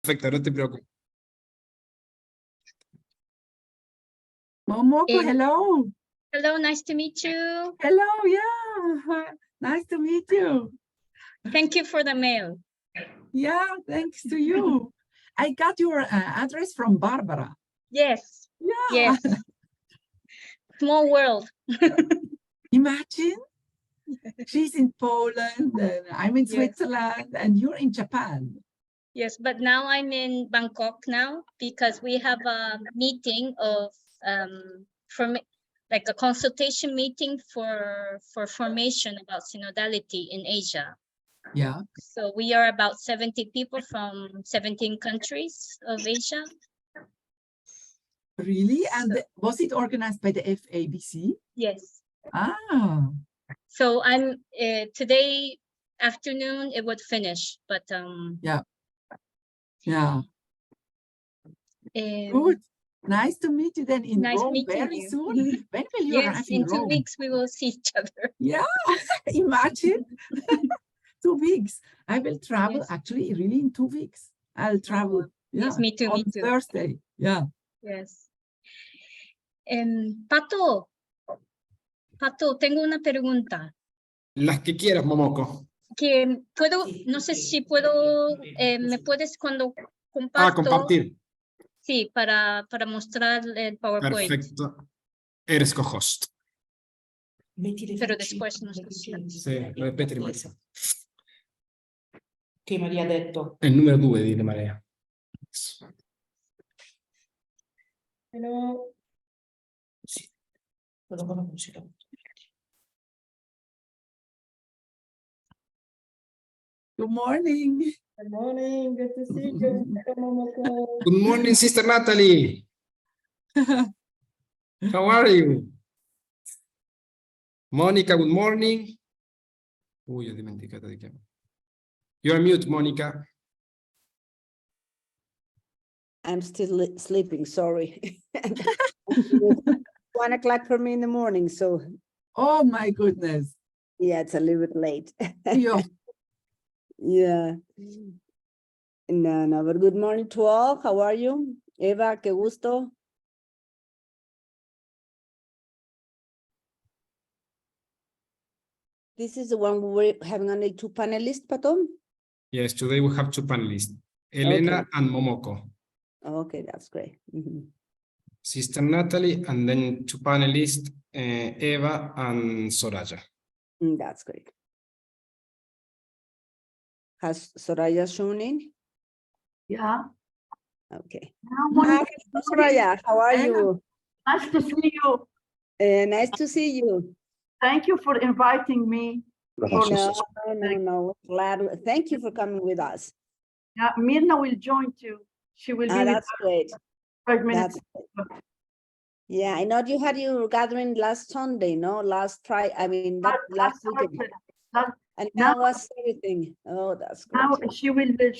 Perfecto, no te preocupes. Momoko, hello. Hello, nice to meet you. Hello, yeah. Nice to meet you. Thank you for the mail. Yeah, thanks to you. I got your address from Barbara. Yes, Yeah. yes. Small world. Imagine she's in Poland and I'm in Yes. Switzerland and you're in Japan. Yes, but now I'm in Bangkok now because we have a meeting of like a consultation meeting for formation about synodality in Asia. Yeah. So we are about 70 people from 17 countries of Asia. Really? And So, was it organized by the FABC? yes. Ah. So I'm today afternoon it would finish, but Yeah. Yeah. Good. Nice to meet you then in nice Rome meeting very you. soon. When will you Yes, arrive in in 2 Rome? weeks we will see each other. Yeah, imagine 2 weeks. I will travel Yes. actually really in 2 weeks. I'll travel. Yeah, Yes, me too, on me too. Thursday. Yeah. Yes. Pato, tengo una pregunta. Las que quieras, Momoko. Que puedo, no sé si puedo, me puedes cuando comparto. Compartir. Sí, para mostrar el PowerPoint. Perfecto. Eres co-host. Pero después no sé si. Sì, ripeti Maria. Che Maria ha detto? È il numero 2 di Maria. Hello. Sì. Vado con la musica. Good morning. Good morning, good to see you. Good morning, Sister Natalie. How are you? Monica, good morning. Ho dimenticato di chiamare. You're mute, Monica. I'm still sleeping, sorry. 1 o'clock for me in the morning, so Oh my goodness. yeah, it's a little bit late. Yeah. Yeah. No, but good morning to all. How are you? Eva, qué gusto. This is the one we're having only 2 panelists, Pato? Yes, today we have 2 panelists, Elena and Momoko. Okay, that's great. Sister Natalie, and then 2 panelists, Eva and Soraya. That's great. Has Soraya shown in? Yeah. Okay. Hi, Hi, Soraya, how are you? nice to see you. Nice to see you. Thank you for inviting me. No. Glad. Thank you for coming with us. Yeah, Mirna will join too. She will be with That's us great. 5 minutes. Yeah, I know you had your gathering last Sunday, no? Last Friday, I mean, that last weekend. And now- now was everything. Oh, that's great. Now she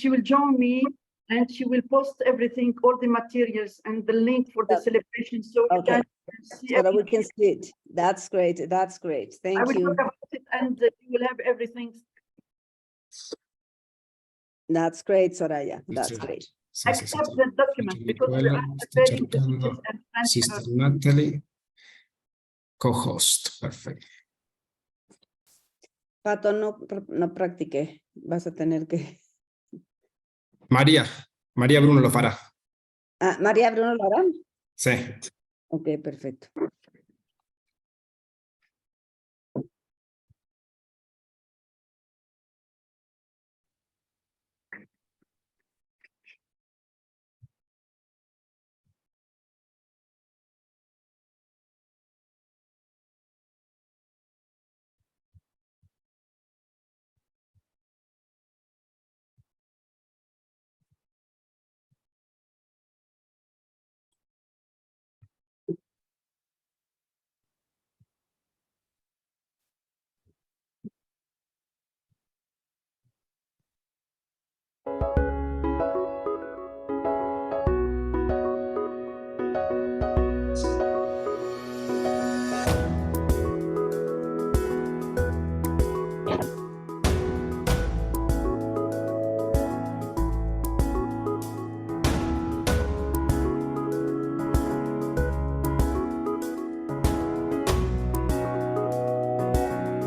will join me and she will post everything, all the materials and the link for the Yep. celebration. So you Okay. guys can see So that we everything. can see it. That's great. That's great. I Thank will you. talk about it and you will have everything. That's great, Soraya. That's great. Sì, sì, Accept sì. the document because we are Sto very cercando messages and Sister transfer. Natalie, co-host, perfecto. Pato, no practiqué. Vas a tener que. María Bruno lo farà. Ah, María Bruno Larán. Sì. Ok, perfecto.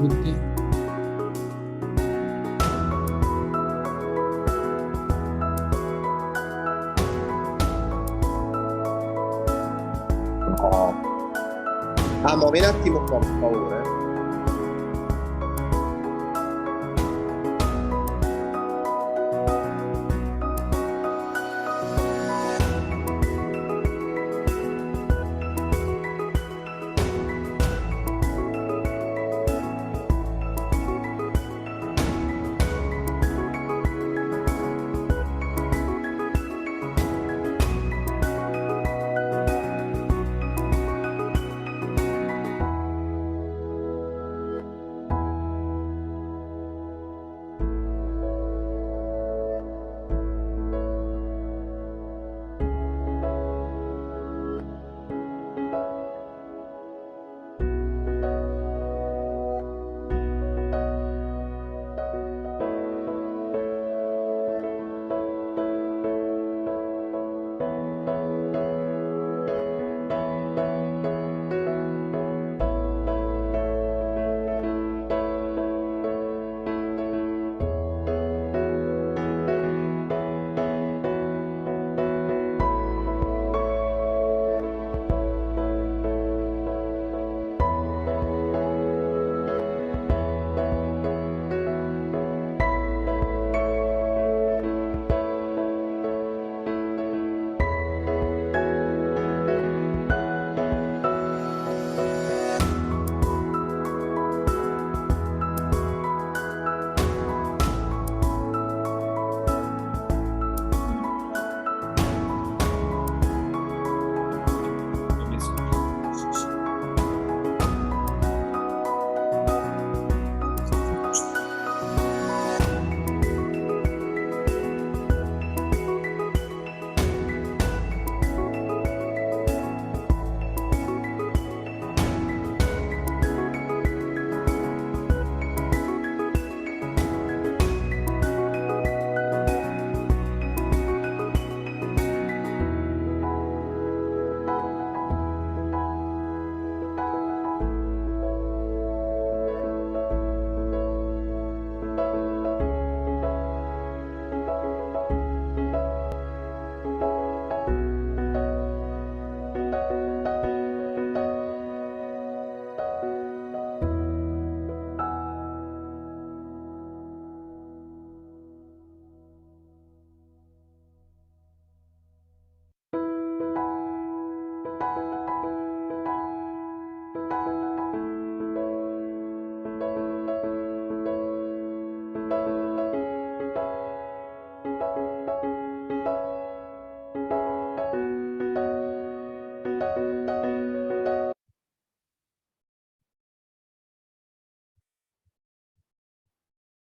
tutti. No. Amo, vieni un attimo qua, per favore.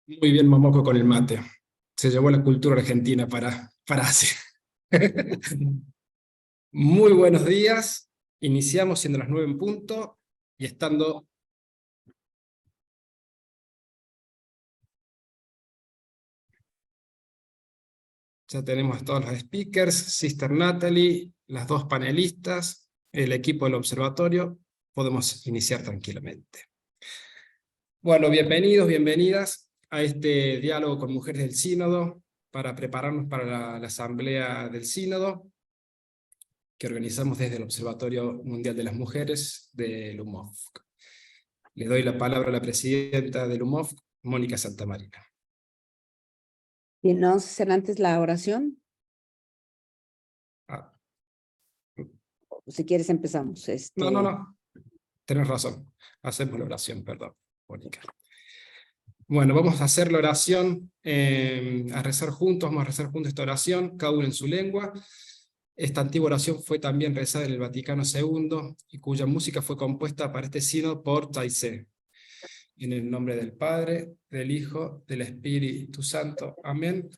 Muy bien, Momoko, con el mate. Se llevó la cultura argentina para Asia. Muy buenos días. Iniciamos siendo las 9 en punto y estando... Ya tenemos a todos los speakers, Sister Natalie, las dos panelistas, el equipo del observatorio. Podemos iniciar tranquilamente. Bueno, bienvenidos, bienvenidas a este diálogo con mujeres del Sínodo para prepararnos para la asamblea del Sínodo que organizamos desde el Observatorio Mundial de las Mujeres del UMOFC. Le doy la palabra a la presidenta del UMOFC, Mónica Santamarina. Bien, ¿no vamos a hacer antes la oración? Ah, Si quieres empezamos. no. Tenés razón. Hacemos la oración, perdón, Mónica. Bueno, vamos a hacer la oración, a rezar juntos, vamos a rezar juntos esta oración, cada uno en su lengua. Esta antigua oración fue también rezada en el Vaticano II, y cuya música fue compuesta para este sínodo por Taizé. En el nombre del Padre, del Hijo, del Espíritu Santo. Amén.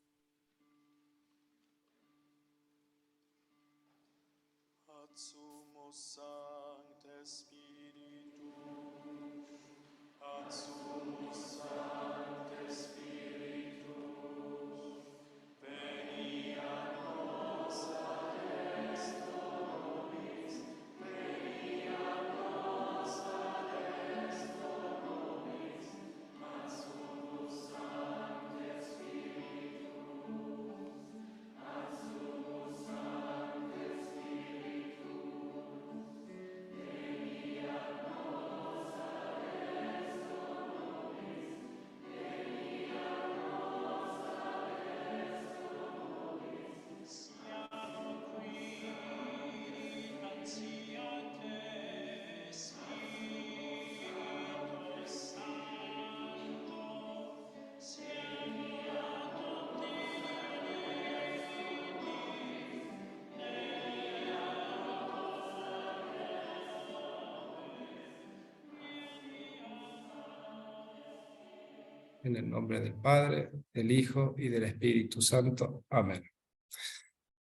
En el nombre del Padre, del Hijo y del Espíritu Santo. Amén.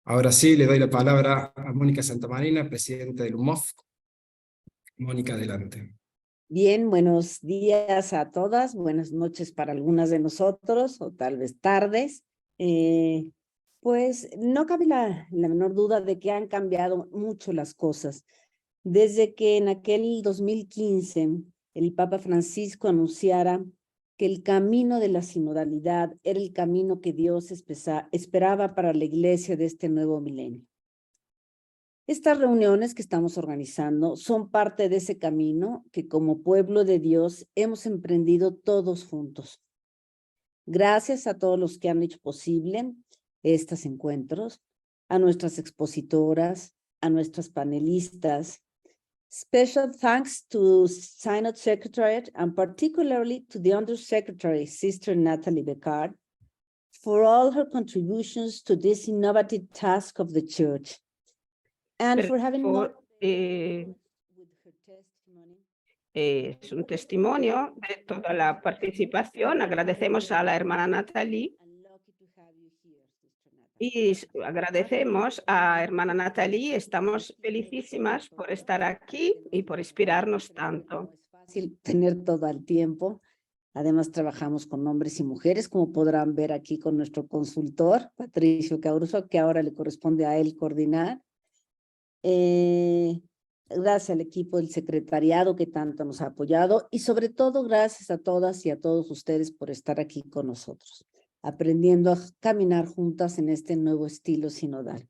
Ahora sí, le doy la palabra a Mónica Santamarina, presidenta del UMOF. Mónica, adelante. Bien, buenos días a todas, buenas noches para algunas de nosotros, o tal vez tardes. Pues no cabe la menor duda de que han cambiado mucho las cosas. Desde que en aquel 2015 el Papa Francisco anunciara que el camino de la sinodalidad era el camino que Dios esperaba para la iglesia de este nuevo milenio. Estas reuniones que estamos organizando son parte de ese camino que como pueblo de Dios hemos emprendido todos juntos. Gracias a todos los que han hecho posible estos encuentros, a nuestras expositoras, a nuestras panelistas. Special thanks to Synod Secretariat and particularly to the Undersecretary, Sister Natalie Becard, for all her contributions to this innovative task of the Church. And for having es un testimonio de toda la participación. Agradecemos a la hermana Natalie y agradecemos a hermana Natalie. Estamos felicísimas por estar aquí y por inspirarnos tanto. Es fácil tener todo el tiempo. Además, trabajamos con hombres y mujeres, como podrán ver aquí con nuestro consultor, Patricio Cauruso, que ahora le corresponde a él coordinar. Gracias al equipo del secretariado que tanto nos ha apoyado y sobre todo gracias a todas y a todos ustedes por estar aquí con nosotros, aprendiendo a caminar juntas en este nuevo estilo sinodal.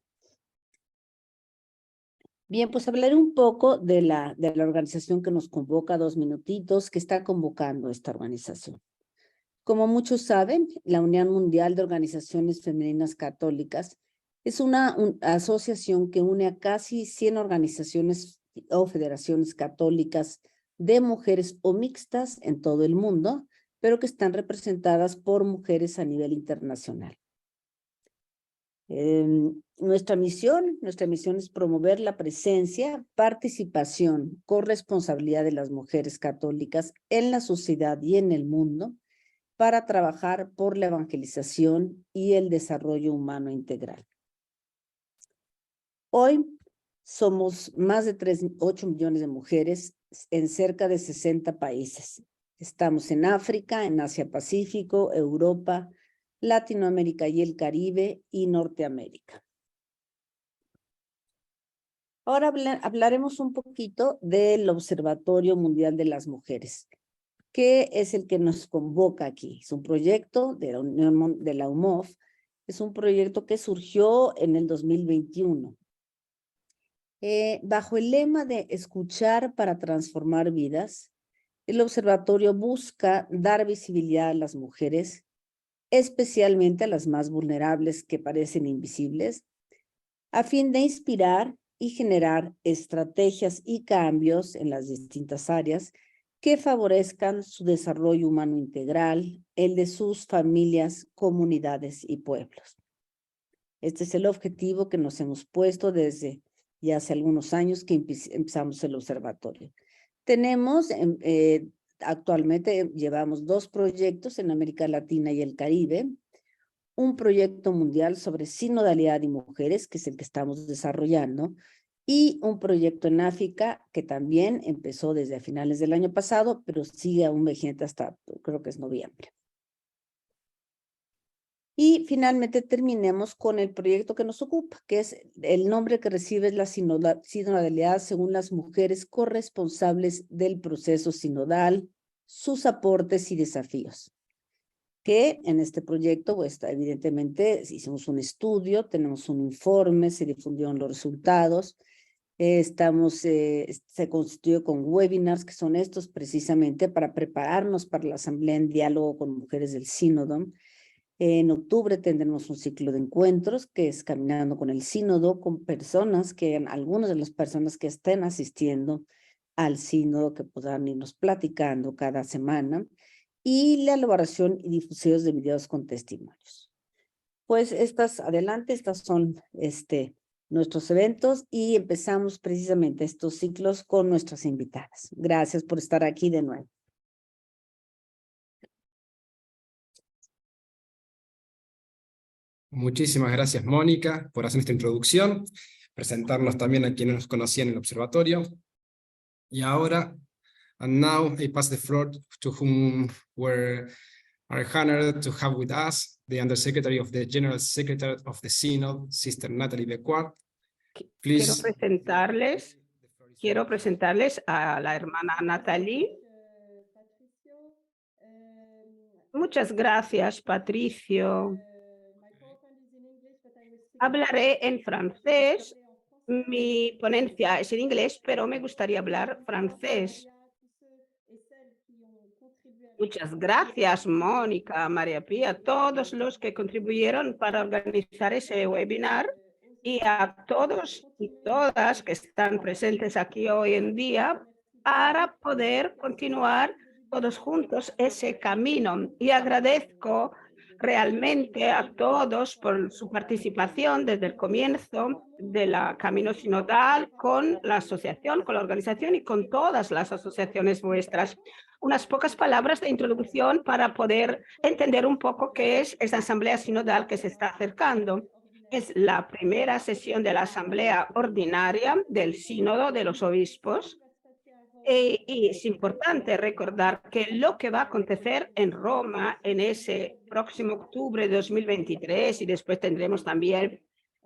Bien, pues hablaré un poco de la organización que nos convoca, 2 minutitos, que está convocando esta organización. Como muchos saben, la Unión Mundial de Organizaciones Femeninas Católicas es una asociación que une a casi 100 organizaciones o federaciones católicas de mujeres o mixtas en todo el mundo, pero que están representadas por mujeres a nivel internacional. Nuestra misión es promover la presencia, participación, corresponsabilidad de las mujeres católicas en la sociedad y en el mundo para trabajar por la evangelización y el desarrollo humano integral. Hoy somos más de 8 millones de mujeres en cerca de 60 países. Estamos en África, en Asia-Pacífico, Europa, Latinoamérica y el Caribe y Norteamérica. Ahora hablaremos un poquito del Observatorio Mundial de las Mujeres, que es el que nos convoca aquí. Es un proyecto de la UMOF, es un proyecto que surgió en el 2021. Bajo el lema de escuchar para transformar vidas, el observatorio busca dar visibilidad a las mujeres, especialmente a las más vulnerables que parecen invisibles, a fin de inspirar y generar estrategias y cambios en las distintas áreas que favorezcan su desarrollo humano integral, el de sus familias, comunidades y pueblos. Este es el objetivo que nos hemos puesto desde ya hace algunos años que empezamos el observatorio. Tenemos, actualmente llevamos 2 proyectos en América Latina y el Caribe, un proyecto mundial sobre sinodalidad y mujeres, que es el que estamos desarrollando, y un proyecto en África que también empezó desde finales del año pasado, pero sigue aún vigente hasta, creo que es noviembre. Y finalmente terminemos con el proyecto que nos ocupa, que es el nombre que recibe la sinodalidad según las mujeres corresponsables del proceso sinodal, sus aportes y desafíos. Que en este proyecto, pues evidentemente hicimos un estudio, tenemos un informe, se difundieron los resultados, se constituyó con webinars, que son estos precisamente para prepararnos para la asamblea en diálogo con mujeres del sínodo. En octubre tendremos un ciclo de encuentros que es Caminando con el Sínodo, con personas algunas de las personas que estén asistiendo al sínodo, que podrán irnos platicando cada semana, y la elaboración y difusión de videos con testimonios. Pues estas son nuestros eventos y empezamos precisamente estos ciclos con nuestras invitadas. Gracias por estar aquí de nuevo. Muchísimas gracias, Mónica, por hacer esta introducción, presentarnos también a quienes nos conocían en el observatorio. Y ahora, and now I pass the floor to whom are honored to have with us the Undersecretary of the General Secretary of the Synod, Sister Natalie Becquart. Please. Quiero presentarles a la hermana Natalie. Muchas gracias, Patricio. Hablaré en francés. Mi ponencia es en inglés, pero me gustaría hablar francés. Muchas gracias, Mónica, María Pía, a todos los que contribuyeron para organizar ese webinar y a todos y todas que están presentes aquí hoy en día para poder continuar todos juntos ese camino. Y agradezco realmente a todos por su participación desde el comienzo del camino sinodal con la asociación, con la organización y con todas las asociaciones vuestras. Unas pocas palabras de introducción para poder entender un poco qué es esa asamblea sinodal que se está acercando. Es la primera sesión de la asamblea ordinaria del sínodo de los obispos. Y es importante recordar que lo que va a acontecer en Roma en ese próximo octubre de 2023 y después tendremos también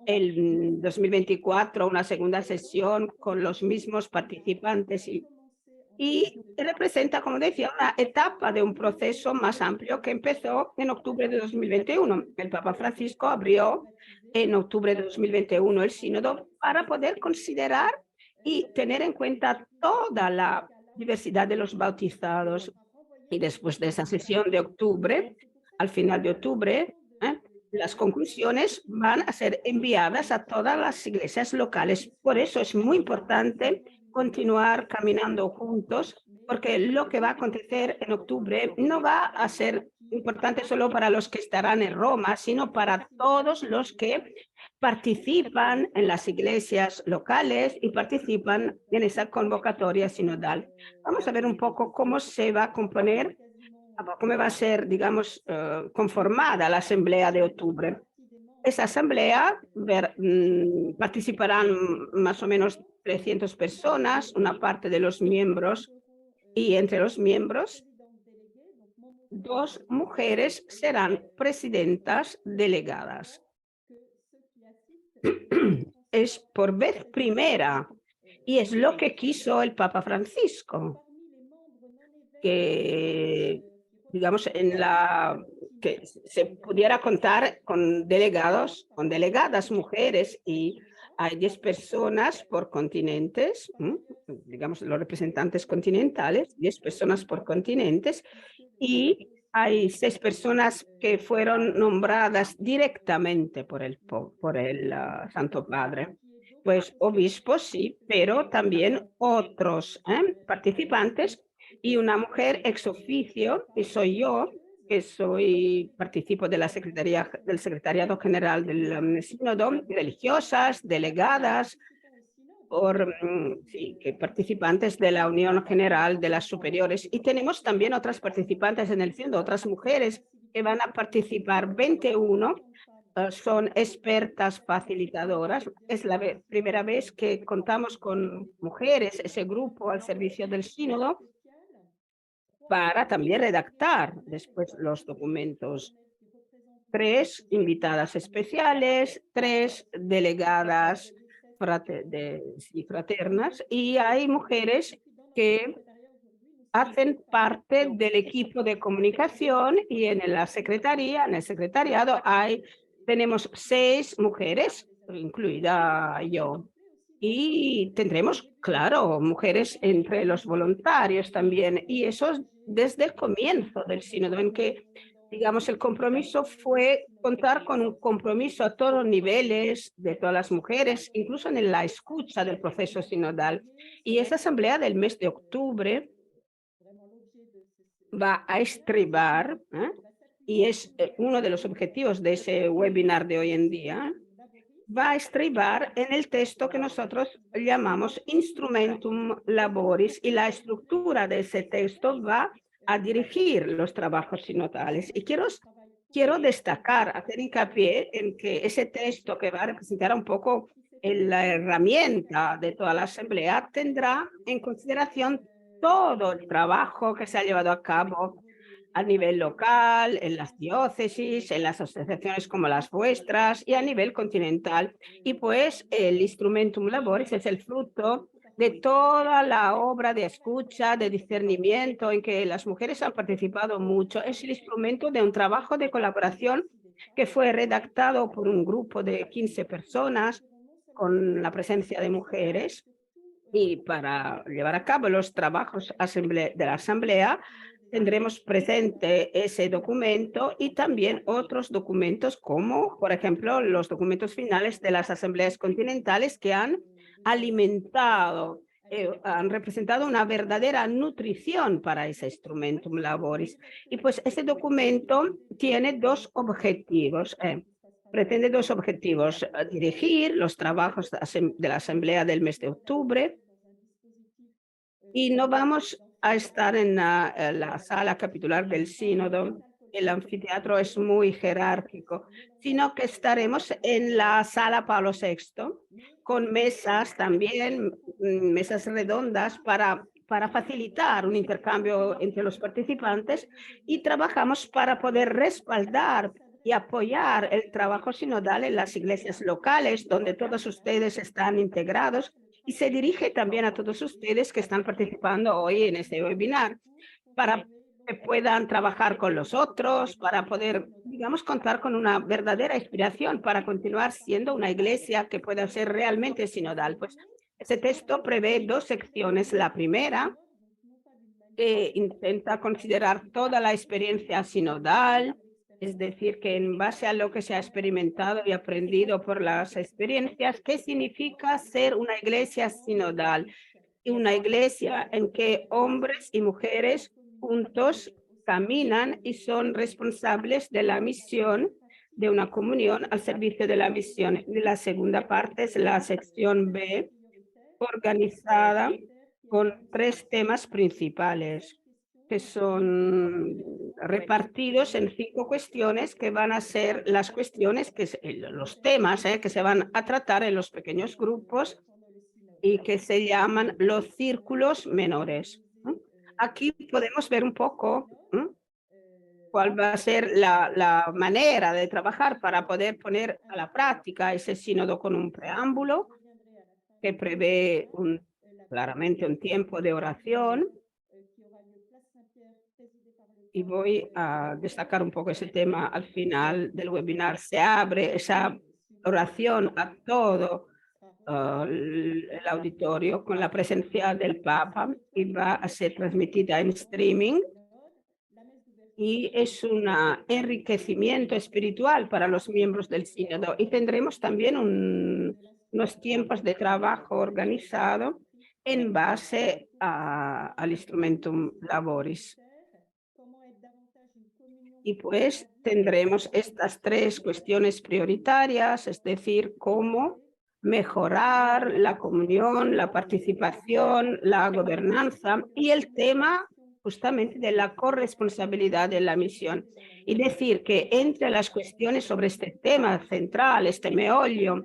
el 2024 una segunda sesión con los mismos participantes y representa, como decía, una etapa de un proceso más amplio que empezó en octubre de 2021. El Papa Francisco abrió en octubre de 2021 el sínodo para poder considerar y tener en cuenta toda la diversidad de los bautizados. Y después de esa sesión de octubre, al final de octubre, las conclusiones van a ser enviadas a todas las iglesias locales. Por eso es muy importante continuar caminando juntos, porque lo que va a acontecer en octubre no va a ser importante solo para los que estarán en Roma, sino para todos los que participan en las iglesias locales y participan en esa convocatoria sinodal. Vamos a ver un poco cómo se va a componer, cómo va a ser, digamos, conformada la asamblea de octubre. Esa asamblea participarán más o menos 300 personas, una parte de los miembros, y entre los miembros, 2 mujeres serán presidentas delegadas. Es por vez primera y es lo que quiso el Papa Francisco, que digamos que se pudiera contar con delegados, con delegadas mujeres, y hay 10 personas por continentes, digamos los representantes continentales, 10 personas por continentes, y hay 6 personas que fueron nombradas directamente por el Santo Padre. Pues obispos sí, pero también otros participantes y una mujer ex oficio, que soy yo, que participo de del Secretariado General del Sínodo, religiosas, delegadas, que participantes de la Unión General de las Superiores. Y tenemos también otras participantes en el sínodo, otras mujeres que van a participar, 21, son expertas facilitadoras. Es la primera vez que contamos con mujeres, ese grupo al servicio del sínodo, para también redactar después los documentos. 3 invitadas especiales, 3 delegadas fraternas, y hay mujeres que hacen parte del equipo de comunicación, y en el secretariado tenemos 6 mujeres, incluida yo. Y tendremos, claro, mujeres entre los voluntarios también, y eso desde el comienzo del sínodo, en que, digamos, el compromiso fue contar con un compromiso a todos los niveles de todas las mujeres, incluso en la escucha del proceso sinodal. Y esa asamblea del mes de octubre va a estribar, y es uno de los objetivos de ese webinar de hoy en día, va a estribar en el texto que nosotros llamamos Instrumentum Laboris, y la estructura de ese texto va a dirigir los trabajos sinodales. Y quiero quiero destacar, hacer hincapié en que ese texto que va a representar un poco la herramienta de toda la Asamblea tendrá en consideración todo el trabajo que se ha llevado a cabo a nivel local, en las diócesis, en las asociaciones como las vuestras y a nivel continental. Y pues el Instrumentum Laboris es el fruto de toda la obra de escucha, de discernimiento en que las mujeres han participado mucho. Es el instrumento de un trabajo de colaboración que fue redactado por un grupo de 15 personas con la presencia de mujeres. Y para llevar a cabo los trabajos de la Asamblea, tendremos presente ese documento y también otros documentos como, por ejemplo, los documentos finales de las asambleas continentales que han alimentado, han representado una verdadera nutrición para ese Instrumentum Laboris. Y pues ese documento tiene dos objetivos. Pretende dos objetivos: dirigir los trabajos de la Asamblea del mes de octubre. Y no vamos a estar en la sala capitular del sínodo, el anfiteatro es muy jerárquico, sino que estaremos en la sala Pablo VI, con mesas también, mesas redondas para facilitar un intercambio entre los participantes, y trabajamos para poder respaldar y apoyar el trabajo sinodal en las iglesias locales, donde todos ustedes están integrados, y se dirige también a todos ustedes que están participando hoy en este webinar, para que puedan trabajar con los otros, para poder, digamos, contar con una verdadera inspiración para continuar siendo una iglesia que pueda ser realmente sinodal. Pues ese texto prevé dos secciones. La primera, que intenta considerar toda la experiencia sinodal, es decir, que en base a lo que se ha experimentado y aprendido por las experiencias, ¿qué significa ser una iglesia sinodal? Y una iglesia en que hombres y mujeres juntos caminan y son responsables de la misión de una comunión al servicio de la misión. Y la segunda parte es la sección B, organizada con 3 temas principales, que son repartidos en 5 cuestiones que van a ser las cuestiones, los temas que se van a tratar en los pequeños grupos y que se llaman los círculos menores. Aquí podemos ver un poco cuál va a ser la manera de trabajar para poder poner a la práctica ese sínodo, con un preámbulo que prevé claramente un tiempo de oración. Y voy a destacar un poco ese tema al final del webinar. Se abre esa oración a todo el auditorio con la presencia del Papa, y va a ser transmitida en streaming. Y es un enriquecimiento espiritual para los miembros del sínodo. Y tendremos también unos tiempos de trabajo organizado en base al Instrumentum Laboris. Y pues tendremos estas 3 cuestiones prioritarias, es decir, cómo mejorar la comunión, la participación, la gobernanza, y el tema justamente de la corresponsabilidad de la misión. Y decir que entre las cuestiones sobre este tema central, este meollo,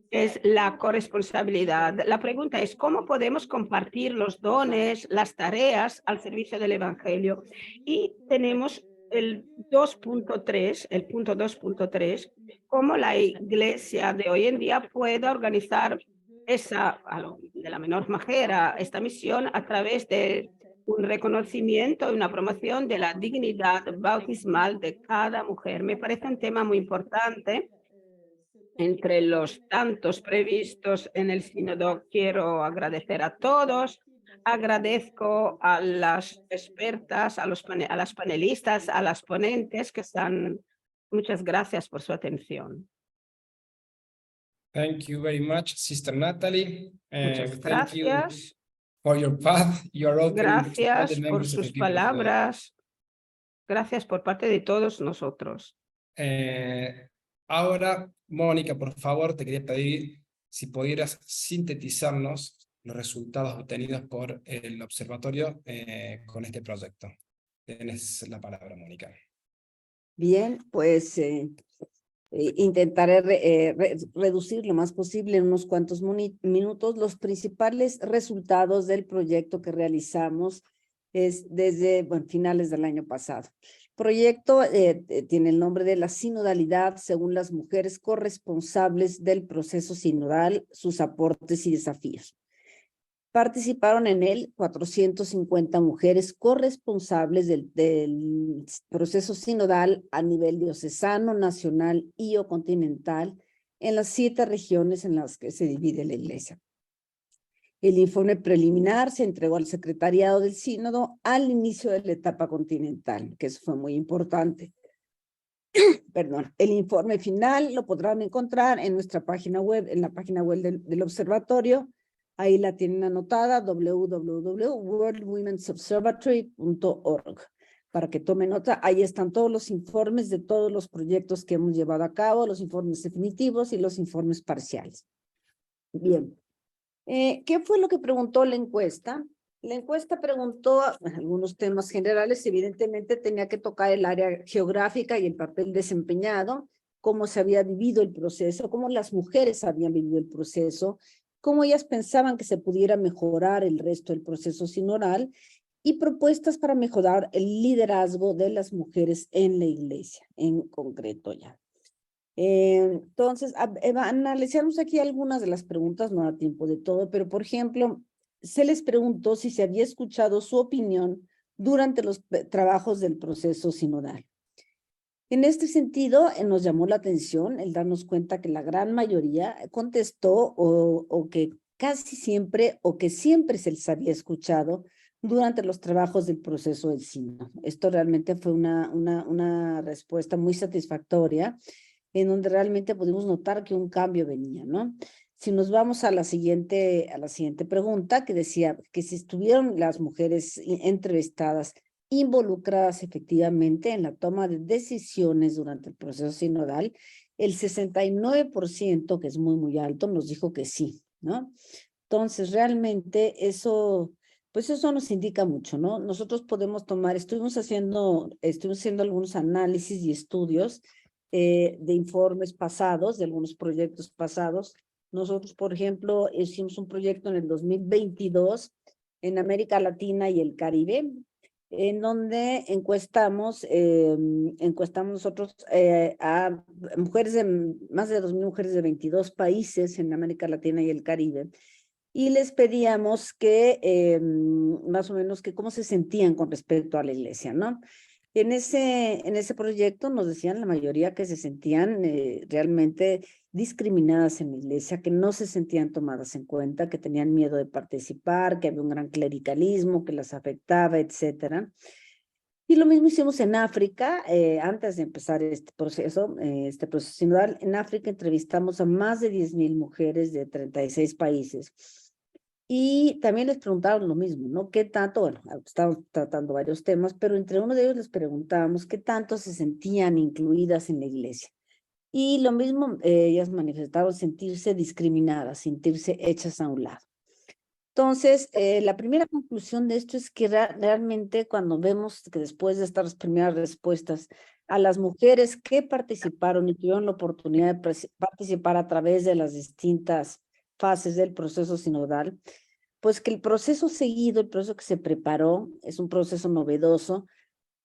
es la corresponsabilidad. La pregunta es: ¿cómo podemos compartir los dones, las tareas al servicio del Evangelio? Y tenemos el 2.3, el punto 2.3, cómo la iglesia de hoy en día puede organizar de la menor manera esta misión a través de un reconocimiento y una promoción de la dignidad bautismal de cada mujer. Me parece un tema muy importante. Entre los tantos previstos en el sínodo, quiero agradecer a todos. Agradezco a las expertas, a las panelistas, a las ponentes que están. Muchas gracias por su atención. Thank you very much, Sister Natalie. Muchas Thank you gracias. for your path. You are open to all the Gracias por members of the sus people of God. palabras. Gracias por parte de todos nosotros. Ahora, Mónica, por favor, te quería pedir si pudieras sintetizarnos los resultados obtenidos por el observatorio con este proyecto. Tienes la palabra, Mónica. Bien, pues intentaré reducir lo más posible en unos cuantos minutos los principales resultados del proyecto que realizamos desde finales del año pasado. El proyecto tiene el nombre de la sinodalidad según las mujeres corresponsables del proceso sinodal, sus aportes y desafíos. Participaron en él 450 mujeres corresponsables del proceso sinodal a nivel diocesano, nacional y o continental en las 7 regiones en las que se divide la Iglesia. El informe preliminar se entregó al secretariado del sínodo al inicio de la etapa continental, que eso fue muy importante. Perdón, el informe final lo podrán encontrar en nuestra página web, en la página web del observatorio. Ahí la tienen anotada, www.worldwomensobservatory.org. Para que tomen nota, ahí están todos los informes de todos los proyectos que hemos llevado a cabo, los informes definitivos y los informes parciales. Bien. ¿Qué fue lo que preguntó la encuesta? La encuesta preguntó algunos temas generales, evidentemente tenía que tocar el área geográfica y el papel desempeñado, cómo se había vivido el proceso, cómo las mujeres habían vivido el proceso, cómo ellas pensaban que se pudiera mejorar el resto del proceso sinodal y propuestas para mejorar el liderazgo de las mujeres en la Iglesia, en concreto ya. Entonces, analizamos aquí algunas de las preguntas, no da tiempo de todo, pero por ejemplo, se les preguntó si se había escuchado su opinión durante los trabajos del proceso sinodal. En este sentido, nos llamó la atención el darnos cuenta que la gran mayoría contestó o que casi siempre o que siempre se les había escuchado durante los trabajos del proceso del sínodo. Esto realmente fue una respuesta muy satisfactoria, en donde realmente pudimos notar que un cambio venía, ¿no? Si nos vamos a la siguiente pregunta, que decía que si estuvieron las mujeres entrevistadas involucradas efectivamente en la toma de decisiones durante el proceso sinodal, el 69%, que es muy, muy alto, nos dijo que sí, ¿no? Entonces, realmente eso, pues eso nos indica mucho, ¿no? Nosotros podemos tomar, estuvimos haciendo algunos análisis y estudios de informes pasados, de algunos proyectos pasados. Nosotros, por ejemplo, hicimos un proyecto en el 2022 en América Latina y el Caribe, en donde encuestamos nosotros a mujeres más de 2,000 mujeres de 22 países en América Latina y el Caribe, y les pedíamos que más o menos que cómo se sentían con respecto a la Iglesia, ¿no? En ese proyecto nos decían la mayoría que se sentían realmente discriminadas en la Iglesia, que no se sentían tomadas en cuenta, que tenían miedo de participar, que había un gran clericalismo que las afectaba, etcétera. Y lo mismo hicimos en África, antes de empezar este proceso sinodal. En África entrevistamos a más de 10,000 mujeres de 36 países. Y también les preguntaban lo mismo, ¿no? ¿Qué tanto? Bueno, estábamos tratando varios temas, pero entre uno de ellos les preguntábamos qué tanto se sentían incluidas en la Iglesia. Y lo mismo, ellas manifestaron sentirse discriminadas, sentirse hechas a un lado. Entonces, la primera conclusión de esto es que realmente cuando vemos que después de estas primeras respuestas a las mujeres que participaron y tuvieron la oportunidad de participar a través de las distintas fases del proceso sinodal, pues que el proceso seguido, el proceso que se preparó, es un proceso novedoso.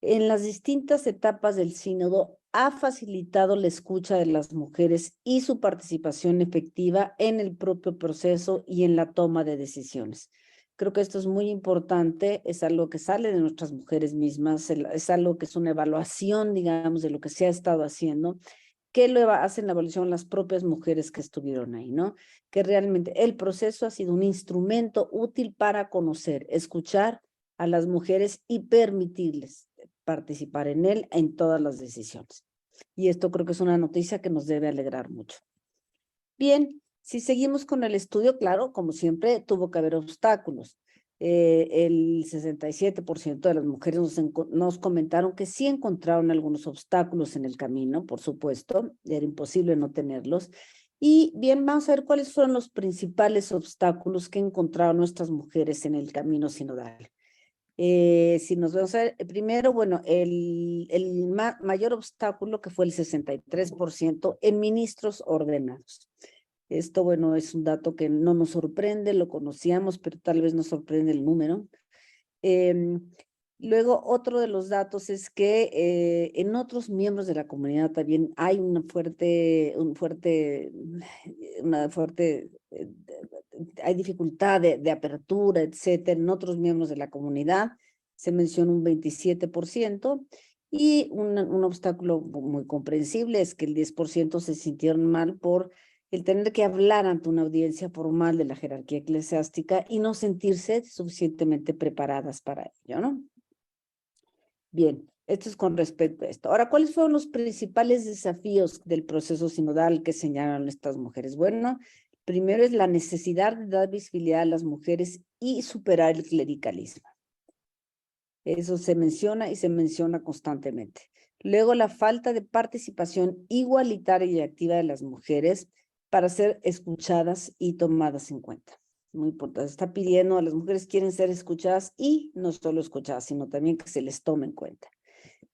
En las distintas etapas del sínodo ha facilitado la escucha de las mujeres y su participación efectiva en el propio proceso y en la toma de decisiones. Creo que esto es muy importante, es algo que sale de nuestras mujeres mismas, es algo que es una evaluación, digamos, de lo que se ha estado haciendo, que lo hacen la evaluación las propias mujeres que estuvieron ahí, ¿no? Que realmente el proceso ha sido un instrumento útil para conocer, escuchar a las mujeres y permitirles participar en él en todas las decisiones. Y esto creo que es una noticia que nos debe alegrar mucho. Bien, si seguimos con el estudio, claro, como siempre, tuvo que haber obstáculos. El 67% de las mujeres nos comentaron que sí encontraron algunos obstáculos en el camino, por supuesto, era imposible no tenerlos. Y bien, vamos a ver cuáles fueron los principales obstáculos que encontraron nuestras mujeres en el camino sinodal. Si nos vamos a ver, primero, bueno, el mayor obstáculo que fue el 63% en ministros ordenados. Esto, bueno, es un dato que no nos sorprende, lo conocíamos, pero tal vez nos sorprende el número. Luego, otro de los datos es que en otros miembros de la comunidad también hay hay dificultad de apertura, etcétera, en otros miembros de la comunidad. Se menciona un 27%, y un obstáculo muy comprensible es que el 10% se sintieron mal por el tener que hablar ante una audiencia formal de la jerarquía eclesiástica y no sentirse suficientemente preparadas para ello, ¿no? Bien, esto es con respecto a esto. Ahora, ¿cuáles fueron los principales desafíos del proceso sinodal que señalaron estas mujeres? Bueno, primero es la necesidad de dar visibilidad a las mujeres y superar el clericalismo. Eso se menciona y se menciona constantemente. Luego, la falta de participación igualitaria y activa de las mujeres para ser escuchadas y tomadas en cuenta. Muy importante. Está pidiendo a las mujeres, quieren ser escuchadas y no solo escuchadas, sino también que se les tome en cuenta.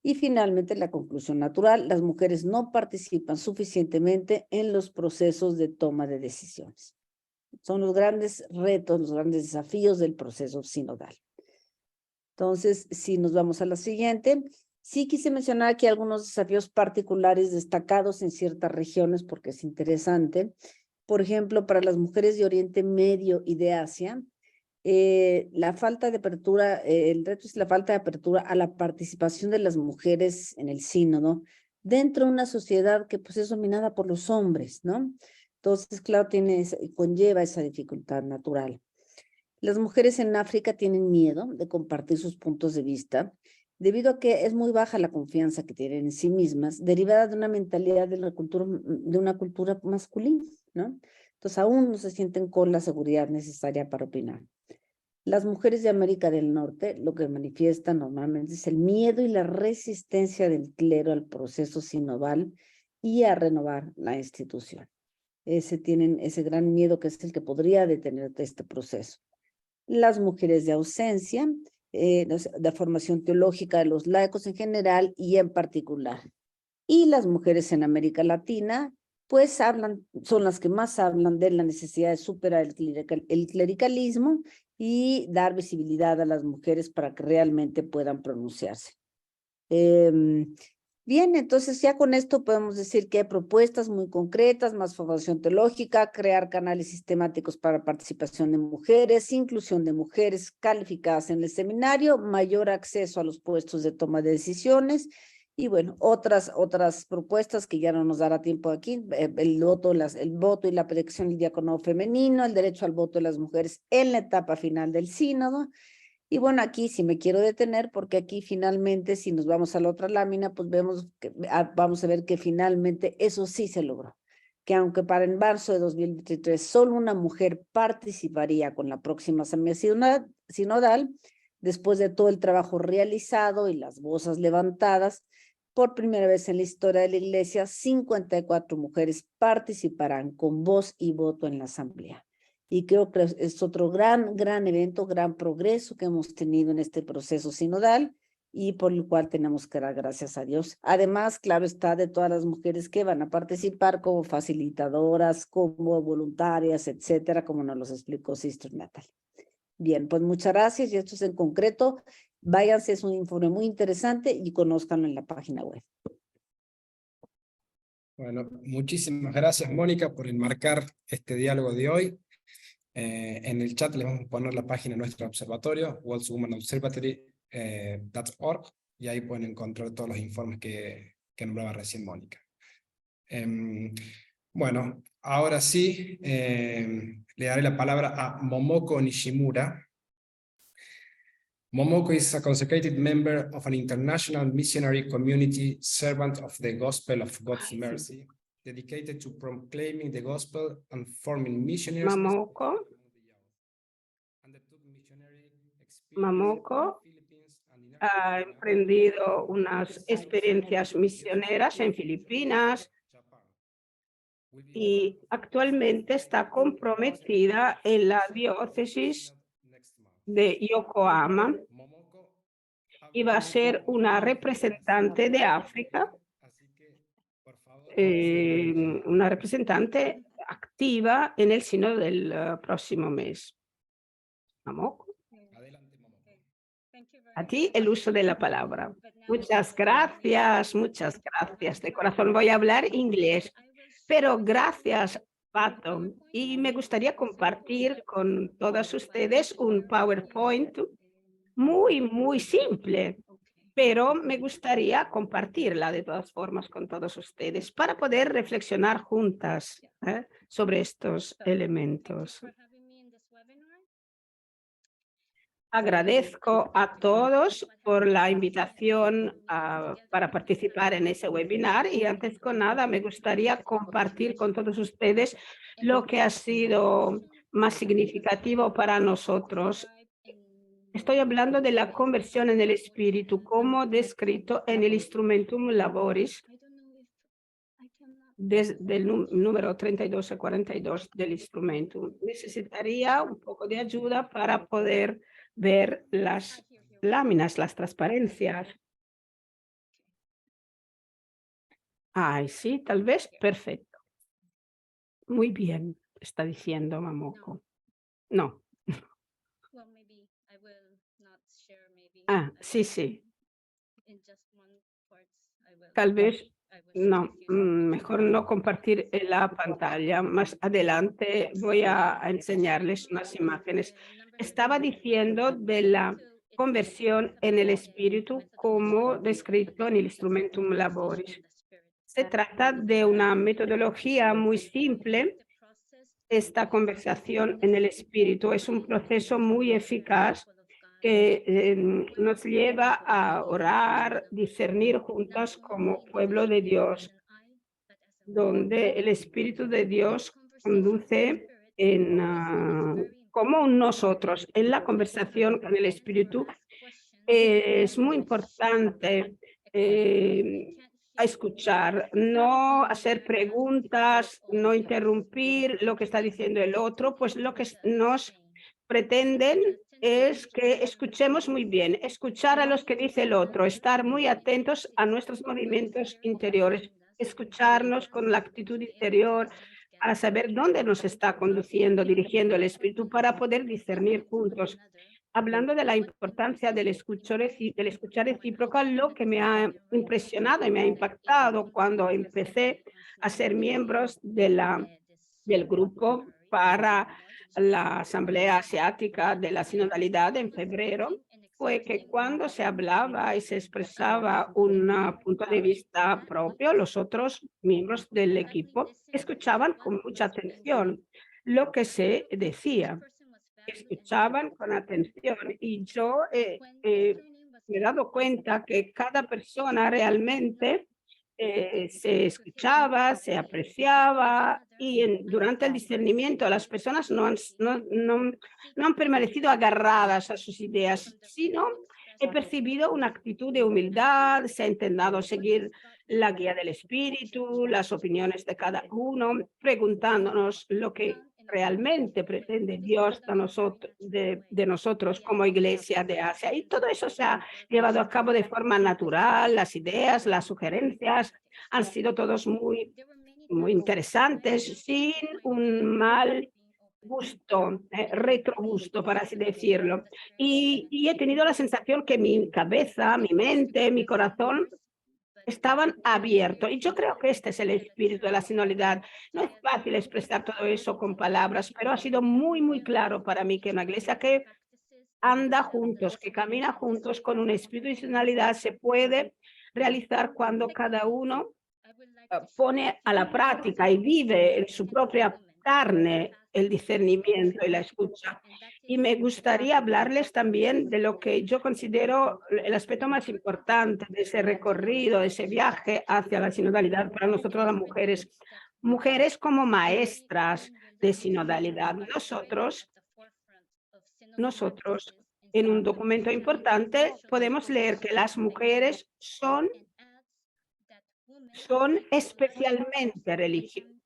Y finalmente, la conclusión natural, las mujeres no participan suficientemente en los procesos de toma de decisiones. Son los grandes retos, los grandes desafíos del proceso sinodal. Entonces, si nos vamos a la siguiente, sí quise mencionar aquí algunos desafíos particulares destacados en ciertas regiones porque es interesante. Por ejemplo, para las mujeres de Oriente Medio y de Asia, la falta de apertura, el reto es la falta de apertura a la participación de las mujeres en el sínodo dentro de una sociedad que pues es dominada por los hombres, ¿no? Entonces, claro, conlleva esa dificultad natural. Las mujeres en África tienen miedo de compartir sus puntos de vista debido a que es muy baja la confianza que tienen en sí mismas, derivada de una mentalidad de una cultura masculina, ¿no? Entonces aún no se sienten con la seguridad necesaria para opinar. Las mujeres de América del Norte lo que manifiestan normalmente es el miedo y la resistencia del clero al proceso sinodal y a renovar la institución. Tienen ese gran miedo que es el que podría detener este proceso. Las mujeres de ausencia, de formación teológica de los laicos en general y en particular. Y las mujeres en América Latina, pues son las que más hablan de la necesidad de superar el clericalismo y dar visibilidad a las mujeres para que realmente puedan pronunciarse. Bien, entonces ya con esto podemos decir que hay propuestas muy concretas, más formación teológica, crear canales sistemáticos para participación de mujeres, inclusión de mujeres calificadas en el seminario, mayor acceso a los puestos de toma de decisiones y bueno, otras propuestas que ya no nos dará tiempo aquí, el voto y la protección del diácono femenino, el derecho al voto de las mujeres en la etapa final del sínodo. Y bueno, aquí sí me quiero detener porque aquí finalmente, si nos vamos a la otra lámina, pues vamos a ver que finalmente eso sí se logró. Que aunque para en marzo de 2023 solo una mujer participaría con la próxima asamblea sinodal, después de todo el trabajo realizado y las voces levantadas, por primera vez en la historia de la Iglesia, 54 mujeres participarán con voz y voto en la asamblea. Y creo que es otro gran evento, gran progreso que hemos tenido en este proceso sinodal y por el cual tenemos que dar gracias a Dios. Además, claro está, de todas las mujeres que van a participar como facilitadoras, como voluntarias, etcétera, como nos los explicó Sister Natalie. Bien, pues muchas gracias y esto es en concreto. Váyanse, es un informe muy interesante y conózcanlo en la página web. Bueno, muchísimas gracias, Mónica, por enmarcar este diálogo de hoy. En el chat les vamos a poner la página de nuestro observatorio, worldwomanobservatory.org, y ahí pueden encontrar todos los informes que nombraba recién Mónica. Bueno, ahora sí, le daré la palabra a Momoko Nishimura. Momoko is a consecrated member of an international missionary community, servant of the gospel of God's mercy, dedicated to proclaiming the gospel and forming missionaries. Momoko ha emprendido unas experiencias misioneras en Filipinas y actualmente está comprometida en la diócesis de Yokohama. iba a ser una representante de África, Así que, por favor, una representante activa en el sínodo del próximo mes. Momoko, adelante, Momoko. a ti el uso de la palabra. Muchas gracias de corazón. Voy a hablar inglés, pero gracias, Pato. Y me gustaría compartir con todas ustedes un PowerPoint muy simple, pero me gustaría compartirla de todas formas con todos ustedes para poder reflexionar juntas sobre estos elementos. Agradezco a todos por la invitación para participar en ese webinar y antes que nada me gustaría compartir con todos ustedes lo que ha sido más significativo para nosotros. Estoy hablando de la conversión en el espíritu como descrito en el Instrumentum Laboris desde el número 32 a 42 del Instrumentum. Necesitaría un poco de ayuda para poder ver las láminas, las transparencias. Ay, sí, tal vez. Perfecto. Muy bien, está diciendo Momoko. No. Ah, sí. Tal vez no, mejor no compartir la pantalla. Más adelante voy a enseñarles unas imágenes. Estaba diciendo de la conversión en el espíritu como descrito en el Instrumentum Laboris. Se trata de una metodología muy simple. Esta conversación en el espíritu es un proceso muy eficaz que nos lleva a orar, discernir juntas como pueblo de Dios, donde el Espíritu de Dios conduce como nosotros. En la conversación con el Espíritu es muy importante a escuchar, no hacer preguntas, no interrumpir lo que está diciendo el otro, pues lo que nos pretenden es que escuchemos muy bien, escuchar a los que dice el otro, estar muy atentos a nuestros movimientos interiores, escucharnos con la actitud interior para saber dónde nos está conduciendo, dirigiendo el espíritu para poder discernir juntos. Hablando de la importancia del escuchar recíproco, lo que me ha impresionado y me ha impactado cuando empecé a ser miembros del grupo para la Asamblea Asiática de la Sinodalidad en febrero, fue que cuando se hablaba y se expresaba un punto de vista propio, los otros miembros del equipo escuchaban con mucha atención lo que se decía. Escuchaban con atención y yo me he dado cuenta que cada persona realmente se escuchaba, se apreciaba y durante el discernimiento las personas no han permanecido agarradas a sus ideas, sino he percibido una actitud de humildad, se ha intentado seguir la guía del espíritu, las opiniones de cada uno, preguntándonos lo que realmente pretende Dios de nosotros como Iglesia de Asia. Y todo eso se ha llevado a cabo de forma natural, las ideas, las sugerencias han sido todos muy interesantes, sin un mal gusto, retrogusto, para así decirlo. Y he tenido la sensación que mi cabeza, mi mente, mi corazón estaban abiertos. Y yo creo que este es el espíritu de la sinodalidad. No es fácil expresar todo eso con palabras, pero ha sido muy claro para mí que una iglesia que anda juntos, que camina juntos con un espíritu de sinodalidad se puede realizar cuando cada uno pone a la práctica y vive en su propia carne el discernimiento y la escucha. Y me gustaría hablarles también de lo que yo considero el aspecto más importante de ese recorrido, de ese viaje hacia la sinodalidad para nosotros las mujeres. Mujeres como maestras de sinodalidad. Nosotros en un documento importante podemos leer que las mujeres son especialmente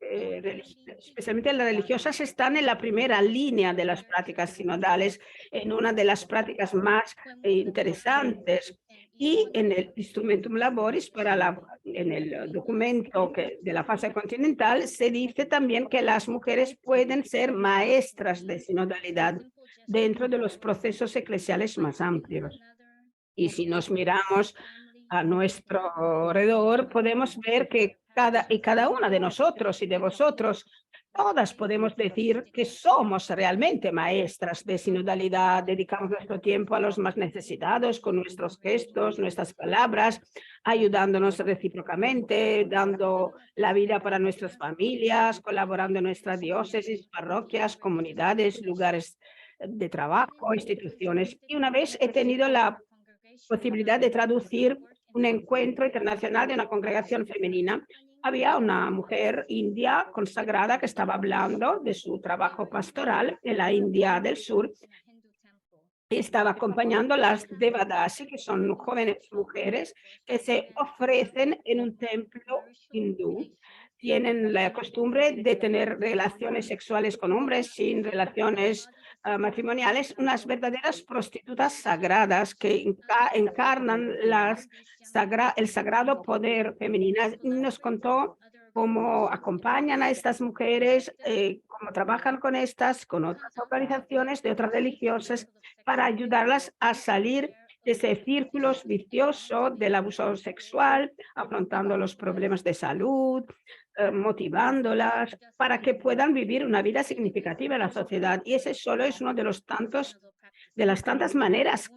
especialmente las religiosas, están en la primera línea de las prácticas sinodales, en una de las prácticas más interesantes. Y en el Instrumentum Laboris, en el documento de la fase continental, se dice también que las mujeres pueden ser maestras de sinodalidad dentro de los procesos eclesiales más amplios. Y si nos miramos a nuestro alrededor, podemos ver que cada una de nosotros y de vosotros, todas podemos decir que somos realmente maestras de sinodalidad, dedicamos nuestro tiempo a los más necesitados con nuestros gestos, nuestras palabras, ayudándonos recíprocamente, dando la vida para nuestras familias, colaborando en nuestras diócesis, parroquias, comunidades, lugares de trabajo, instituciones. Y una vez he tenido la posibilidad de traducir un encuentro internacional de una congregación femenina. Había una mujer india consagrada que estaba hablando de su trabajo pastoral en la India del Sur y estaba acompañando las Devadasi, que son jóvenes mujeres que se ofrecen en un templo hindú. Tienen la costumbre de tener relaciones sexuales con hombres sin relaciones matrimoniales, unas verdaderas prostitutas sagradas que encarnan el sagrado poder femenino. Nos contó cómo acompañan a estas mujeres, cómo trabajan con otras organizaciones de otras religiosas para ayudarlas a salir de ese círculo vicioso del abuso sexual, afrontando los problemas de salud, motivándolas para que puedan vivir una vida significativa en la sociedad. Y ese solo es uno de las tantas maneras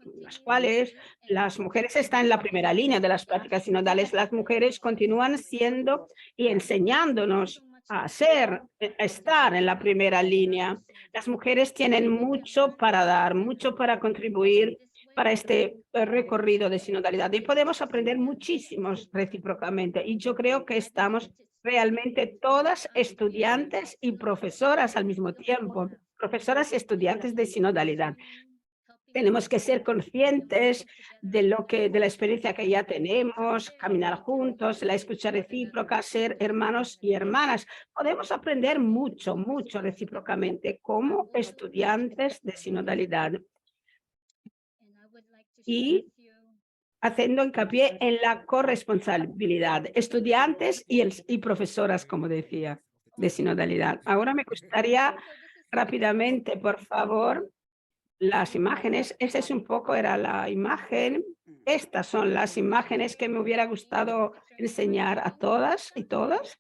en las cuales las mujeres están en la primera línea de las prácticas sinodales. Las mujeres continúan siendo y enseñándonos a estar en la primera línea. Las mujeres tienen mucho para dar, mucho para contribuir para este recorrido de sinodalidad y podemos aprender muchísimos recíprocamente. Y yo creo que estamos realmente todas estudiantes y profesoras al mismo tiempo, profesoras y estudiantes de sinodalidad. Tenemos que ser conscientes de la experiencia que ya tenemos, caminar juntos, la escucha recíproca, ser hermanos y hermanas. Podemos aprender mucho, mucho recíprocamente como estudiantes de sinodalidad. Y haciendo hincapié en la corresponsabilidad, estudiantes y profesoras, como decía, de sinodalidad. Ahora me gustaría rápidamente, por favor, las imágenes. Esa es un poco, era la imagen. Estas son las imágenes que me hubiera gustado enseñar a todas y todos.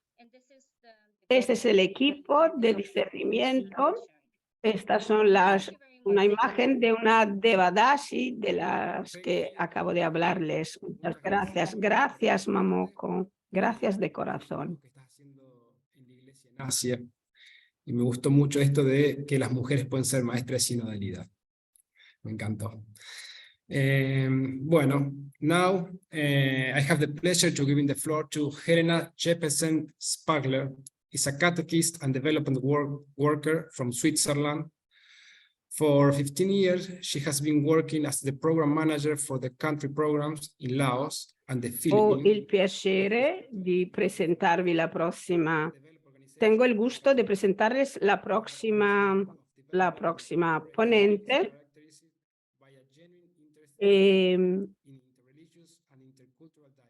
Este es el equipo de discernimiento. Estas son una imagen de una Devadasi de las que acabo de hablarles. Muchas gracias. Gracias, Mamoko. Gracias de corazón. Que estás haciendo en la iglesia en Asia. Y me gustó mucho esto de que las mujeres pueden ser maestras de sinodalidad. Me encantó. Bueno, now I have the pleasure to giving the floor to Helena Jeppesen Spagler. Is a catechist and development worker from Switzerland. For 15 years, she has been working as the program manager for the country programs in Laos and the Ho Philippines. il piacere di presentarvi la prossima. Tengo il gusto di presentarles la prossima ponente.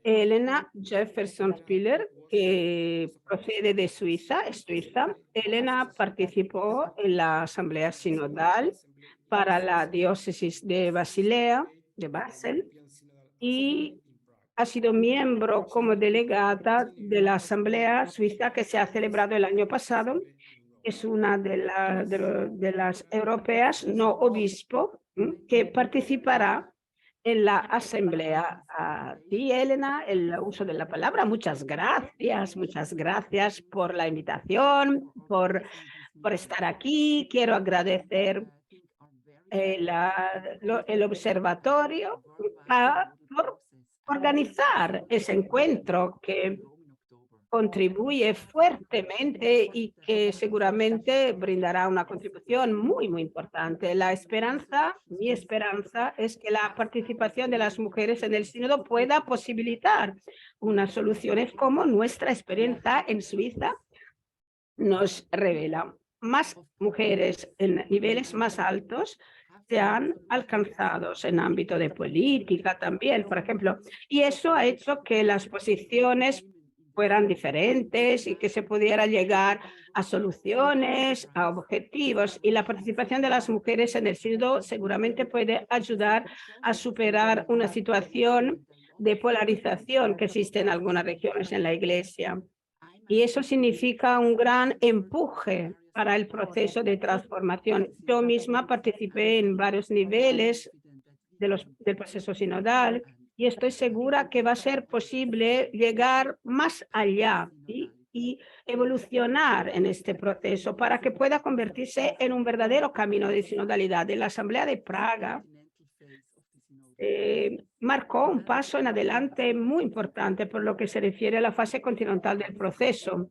Helena Jefferson Spiller, que procede de Suiza, es suiza. Helena participó en la Asamblea Sinodal para la diócesis de Basilea, de Basel, y ha sido miembro como delegada de la Asamblea Suiza que se ha celebrado el año pasado. Es una de las europeas no obispo que participará en la asamblea. A ti, Elena, el uso de la palabra. Muchas gracias por la invitación, por estar aquí. Quiero agradecer el observatorio por organizar ese encuentro que contribuye fuertemente y que seguramente brindará una contribución muy, muy importante. Mi esperanza es que la participación de las mujeres en el sínodo pueda posibilitar unas soluciones como nuestra experiencia en Suiza nos revela. Más mujeres en niveles más altos se han alcanzado en ámbito de política también, por ejemplo, y eso ha hecho que las posiciones fueran diferentes y que se pudiera llegar a soluciones, a objetivos, y la participación de las mujeres en el sínodo seguramente puede ayudar a superar una situación de polarización que existe en algunas regiones en la Iglesia. Y eso significa un gran empuje para el proceso de transformación. Yo misma participé en varios niveles del proceso sinodal y estoy segura que va a ser posible llegar más allá y evolucionar en este proceso para que pueda convertirse en un verdadero camino de sinodalidad. En la Asamblea de Praga marcó un paso en adelante muy importante por lo que se refiere a la fase continental del proceso.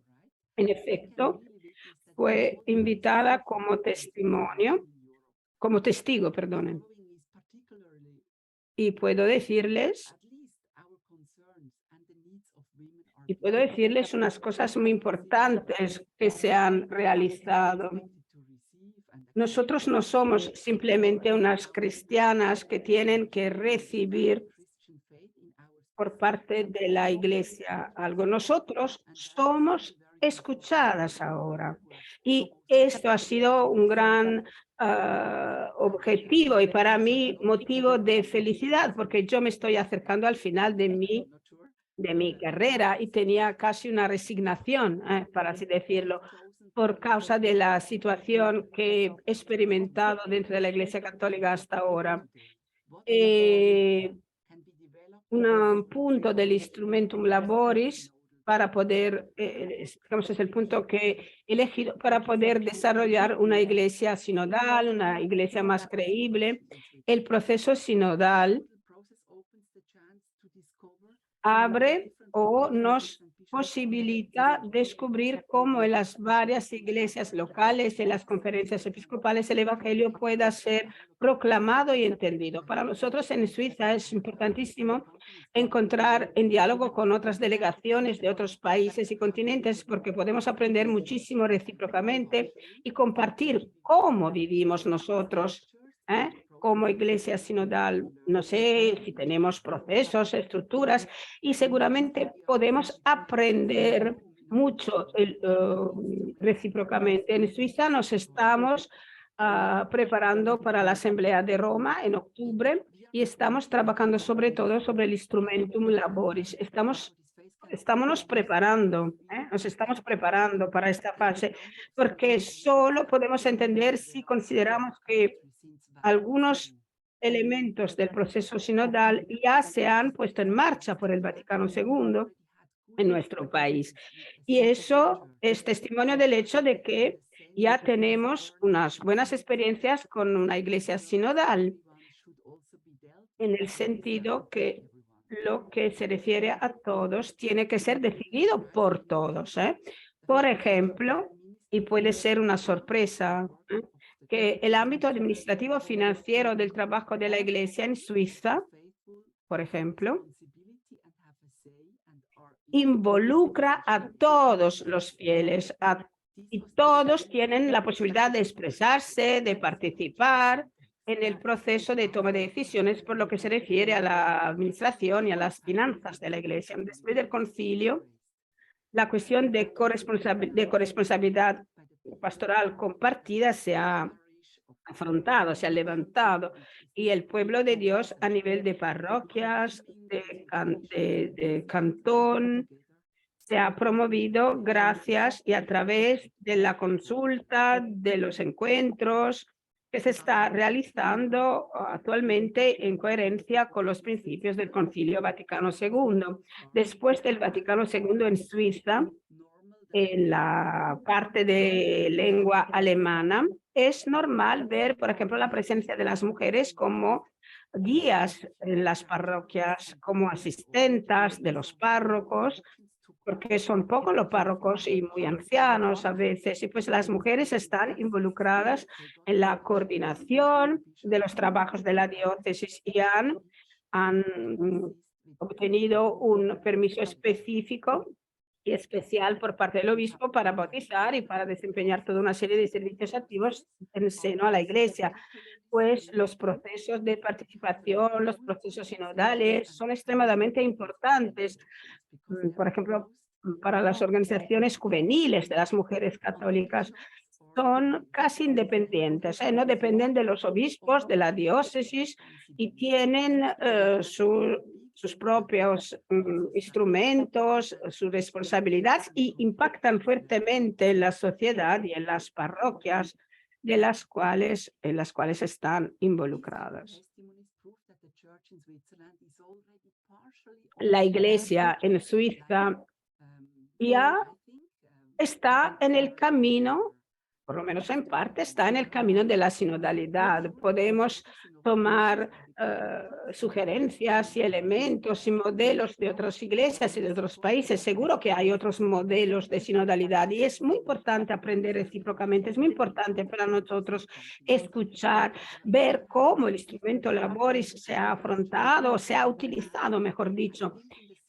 En efecto, fue invitada como testigo, perdonen. Y puedo decirles unas cosas muy importantes que se han realizado. Nosotros no somos simplemente unas cristianas que tienen que recibir por parte de la Iglesia algo. Nosotros somos escuchadas ahora. Y esto ha sido un gran objetivo y para mí motivo de felicidad, porque yo me estoy acercando al final de mi carrera y tenía casi una resignación, para así decirlo, por causa de la situación que he experimentado dentro de la Iglesia Católica hasta ahora. Un punto del Instrumentum Laboris para poder, digamos, es el punto que he elegido para poder desarrollar una iglesia sinodal, una iglesia más creíble. El proceso sinodal abre o nos posibilita descubrir cómo en las varias iglesias locales, en las conferencias episcopales, el evangelio pueda ser proclamado y entendido. Para nosotros en Suiza es importantísimo encontrar en diálogo con otras delegaciones de otros países y continentes porque podemos aprender muchísimo recíprocamente y compartir cómo vivimos nosotros, como iglesia sinodal. No sé si tenemos procesos, estructuras y seguramente podemos aprender mucho recíprocamente. En Suiza nos estamos preparando para la Asamblea de Roma en octubre y estamos trabajando sobre todo sobre el Instrumentum Laboris. Estamos preparando, nos estamos preparando para esta fase porque solo podemos entender si consideramos que algunos elementos del proceso sinodal ya se han puesto en marcha por el Vaticano II en nuestro país. Y eso es testimonio del hecho de que ya tenemos unas buenas experiencias con una iglesia sinodal, en el sentido que lo que se refiere a todos tiene que ser decidido por todos. Por ejemplo, y puede ser una sorpresa, que el ámbito administrativo financiero del trabajo de la Iglesia en Suiza, por ejemplo, involucra a todos los fieles y todos tienen la posibilidad de expresarse, de participar en el proceso de toma de decisiones por lo que se refiere a la administración y a las finanzas de la Iglesia. Después del concilio, la cuestión de corresponsabilidad pastoral compartida se ha afrontado, se ha levantado, y el pueblo de Dios a nivel de parroquias, de cantón, se ha promovido gracias y a través de la consulta, de los encuentros que se está realizando actualmente en coherencia con los principios del Concilio Vaticano II. Después del Vaticano II en Suiza, en la parte de lengua alemana, es normal ver, por ejemplo, la presencia de las mujeres como guías en las parroquias, como asistentas de los párrocos, porque son pocos los párrocos y muy ancianos a veces, y pues las mujeres están involucradas en la coordinación de los trabajos de la diócesis y han obtenido un permiso específico y especial por parte del obispo para bautizar y para desempeñar toda una serie de servicios activos en seno a la Iglesia. Pues los procesos de participación, los procesos sinodales son extremadamente importantes. Por ejemplo, para las organizaciones juveniles de las mujeres católicas, son casi independientes, no dependen de los obispos, de la diócesis, y tienen sus propios instrumentos, su responsabilidad, y impactan fuertemente en la sociedad y en las parroquias en las cuales están involucradas. La Iglesia en Suiza ya está en el camino, por lo menos en parte, está en el camino de la sinodalidad. Podemos tomar sugerencias y elementos y modelos de otras iglesias y de otros países. Seguro que hay otros modelos de sinodalidad y es muy importante aprender recíprocamente. Es muy importante para nosotros escuchar, ver cómo el instrumento Laboris se ha afrontado, se ha utilizado, mejor dicho,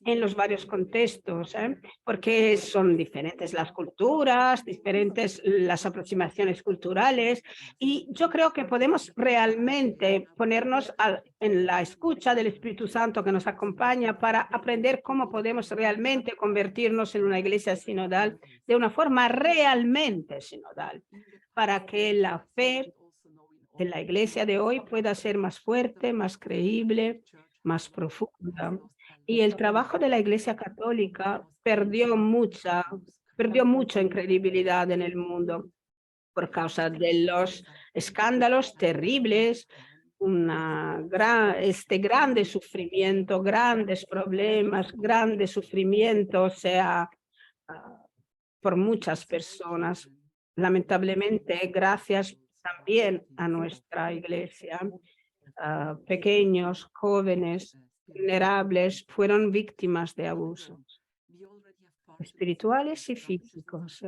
en los varios contextos, porque son diferentes las culturas, diferentes las aproximaciones culturales, y yo creo que podemos realmente ponernos en la escucha del Espíritu Santo que nos acompaña para aprender cómo podemos realmente convertirnos en una iglesia sinodal de una forma realmente sinodal, para que la fe en la iglesia de hoy pueda ser más fuerte, más creíble, más profunda. Y el trabajo de la Iglesia Católica perdió mucho en credibilidad en el mundo por causa de los escándalos terribles, grande sufrimiento, grandes problemas, grande sufrimiento, por muchas personas. Lamentablemente, gracias también a nuestra Iglesia, pequeños, jóvenes, vulnerables fueron víctimas de abusos espirituales y físicos.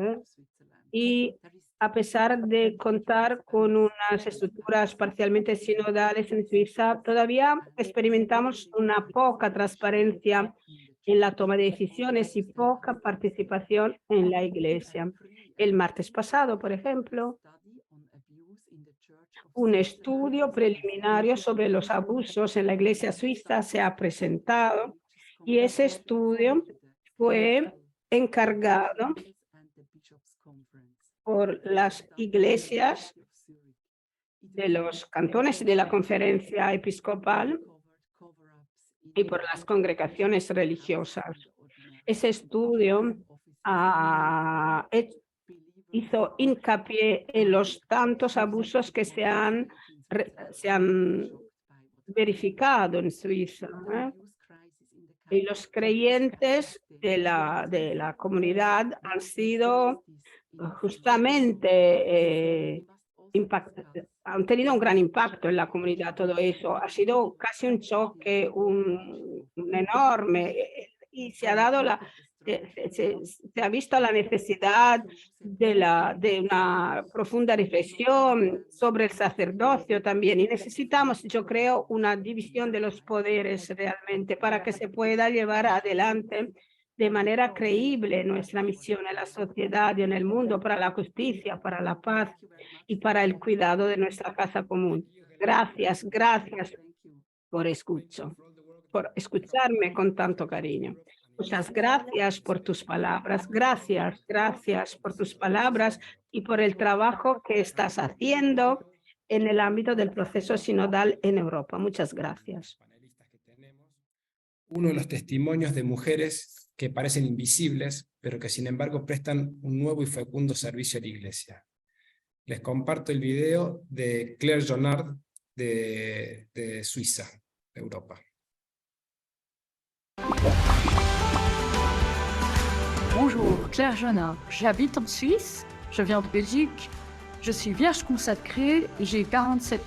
Y a pesar de contar con unas estructuras parcialmente sinodales en Suiza, todavía experimentamos una poca transparencia en la toma de decisiones y poca participación en la Iglesia. El martes pasado, por ejemplo, un estudio preliminar sobre los abusos en la Iglesia suiza se ha presentado y ese estudio fue encargado por las iglesias de los cantones y de la conferencia episcopal y por las congregaciones religiosas. Ese estudio hizo hincapié en los tantos abusos que se han verificado en Suiza. Y los creyentes de la comunidad han sido justamente han tenido un gran impacto en la comunidad. Todo eso ha sido casi un choque, un enorme, y se ha dado se ha visto la necesidad de una profunda reflexión sobre el sacerdocio también, y necesitamos, yo creo, una división de los poderes realmente para que se pueda llevar adelante de manera creíble nuestra misión en la sociedad y en el mundo para la justicia, para la paz y para el cuidado de nuestra casa común. Gracias por escucharme con tanto cariño. Muchas gracias por tus palabras, gracias por tus palabras y por el trabajo que estás haciendo en el ámbito del proceso sinodal en Europa. Muchas gracias. Uno de los testimonios de mujeres que parecen invisibles, pero que sin embargo prestan un nuevo y fecundo servicio a la Iglesia. Les comparto el video de Claire Jonard de Suiza, de Europa. Bonjour, Claire Jonard. J'habite en Suisse, je viens de Belgique, je suis vierge consacrée et j'ai 47 ans.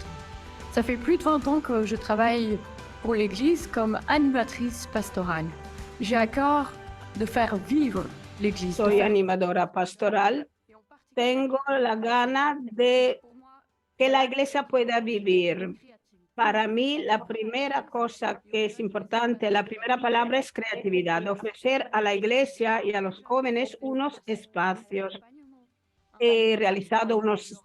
Ça fait plus de 20 ans que je travaille pour l'Église comme animatrice pastorale. J'ai à cœur de faire vivre l'Église. Soy animadora pastoral. Tengo la gana de que la Iglesia pueda vivir. Para mí, la primera cosa que es importante, la primera palabra es creatividad, ofrecer a la iglesia y a los jóvenes unos espacios. He realizado unos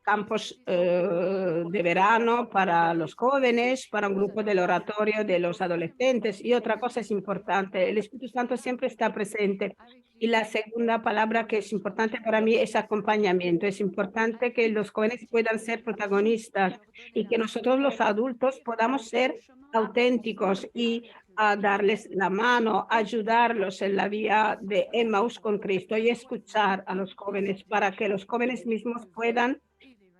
campos de verano para los jóvenes, para un grupo del oratorio de los adolescentes. Y otra cosa es importante, el Espíritu Santo siempre está presente. Y la segunda palabra que es importante para mí es acompañamiento. Es importante que los jóvenes puedan ser protagonistas y que nosotros los adultos podamos ser auténticos y darles la mano, ayudarlos en la vía de Emmaus con Cristo y escuchar a los jóvenes para que los jóvenes mismos puedan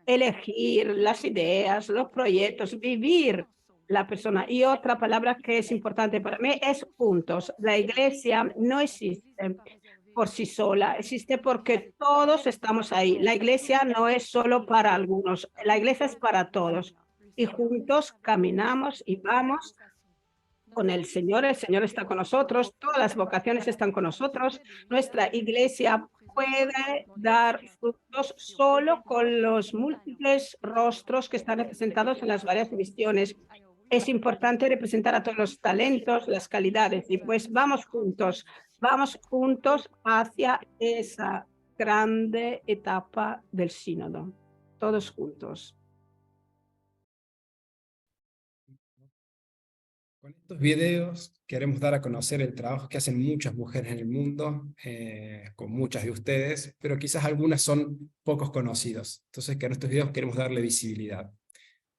elegir las ideas, los proyectos, vivir la persona. Y otra palabra que es importante para mí es juntos. La iglesia no existe por sí sola, existe porque todos estamos ahí. La iglesia no es solo para algunos, la iglesia es para todos. Y juntos caminamos y vamos con el Señor está con nosotros, todas las vocaciones están con nosotros. Nuestra iglesia puede dar frutos solo con los múltiples rostros que están representados en las varias misiones. Es importante representar a todos los talentos, las calidades, y pues vamos juntos hacia esa grande etapa del sínodo, todos juntos. Con estos videos queremos dar a conocer el trabajo que hacen muchas mujeres en el mundo, con muchas de ustedes, pero quizás algunas son pocos conocidos. Entonces, que en estos videos queremos darle visibilidad.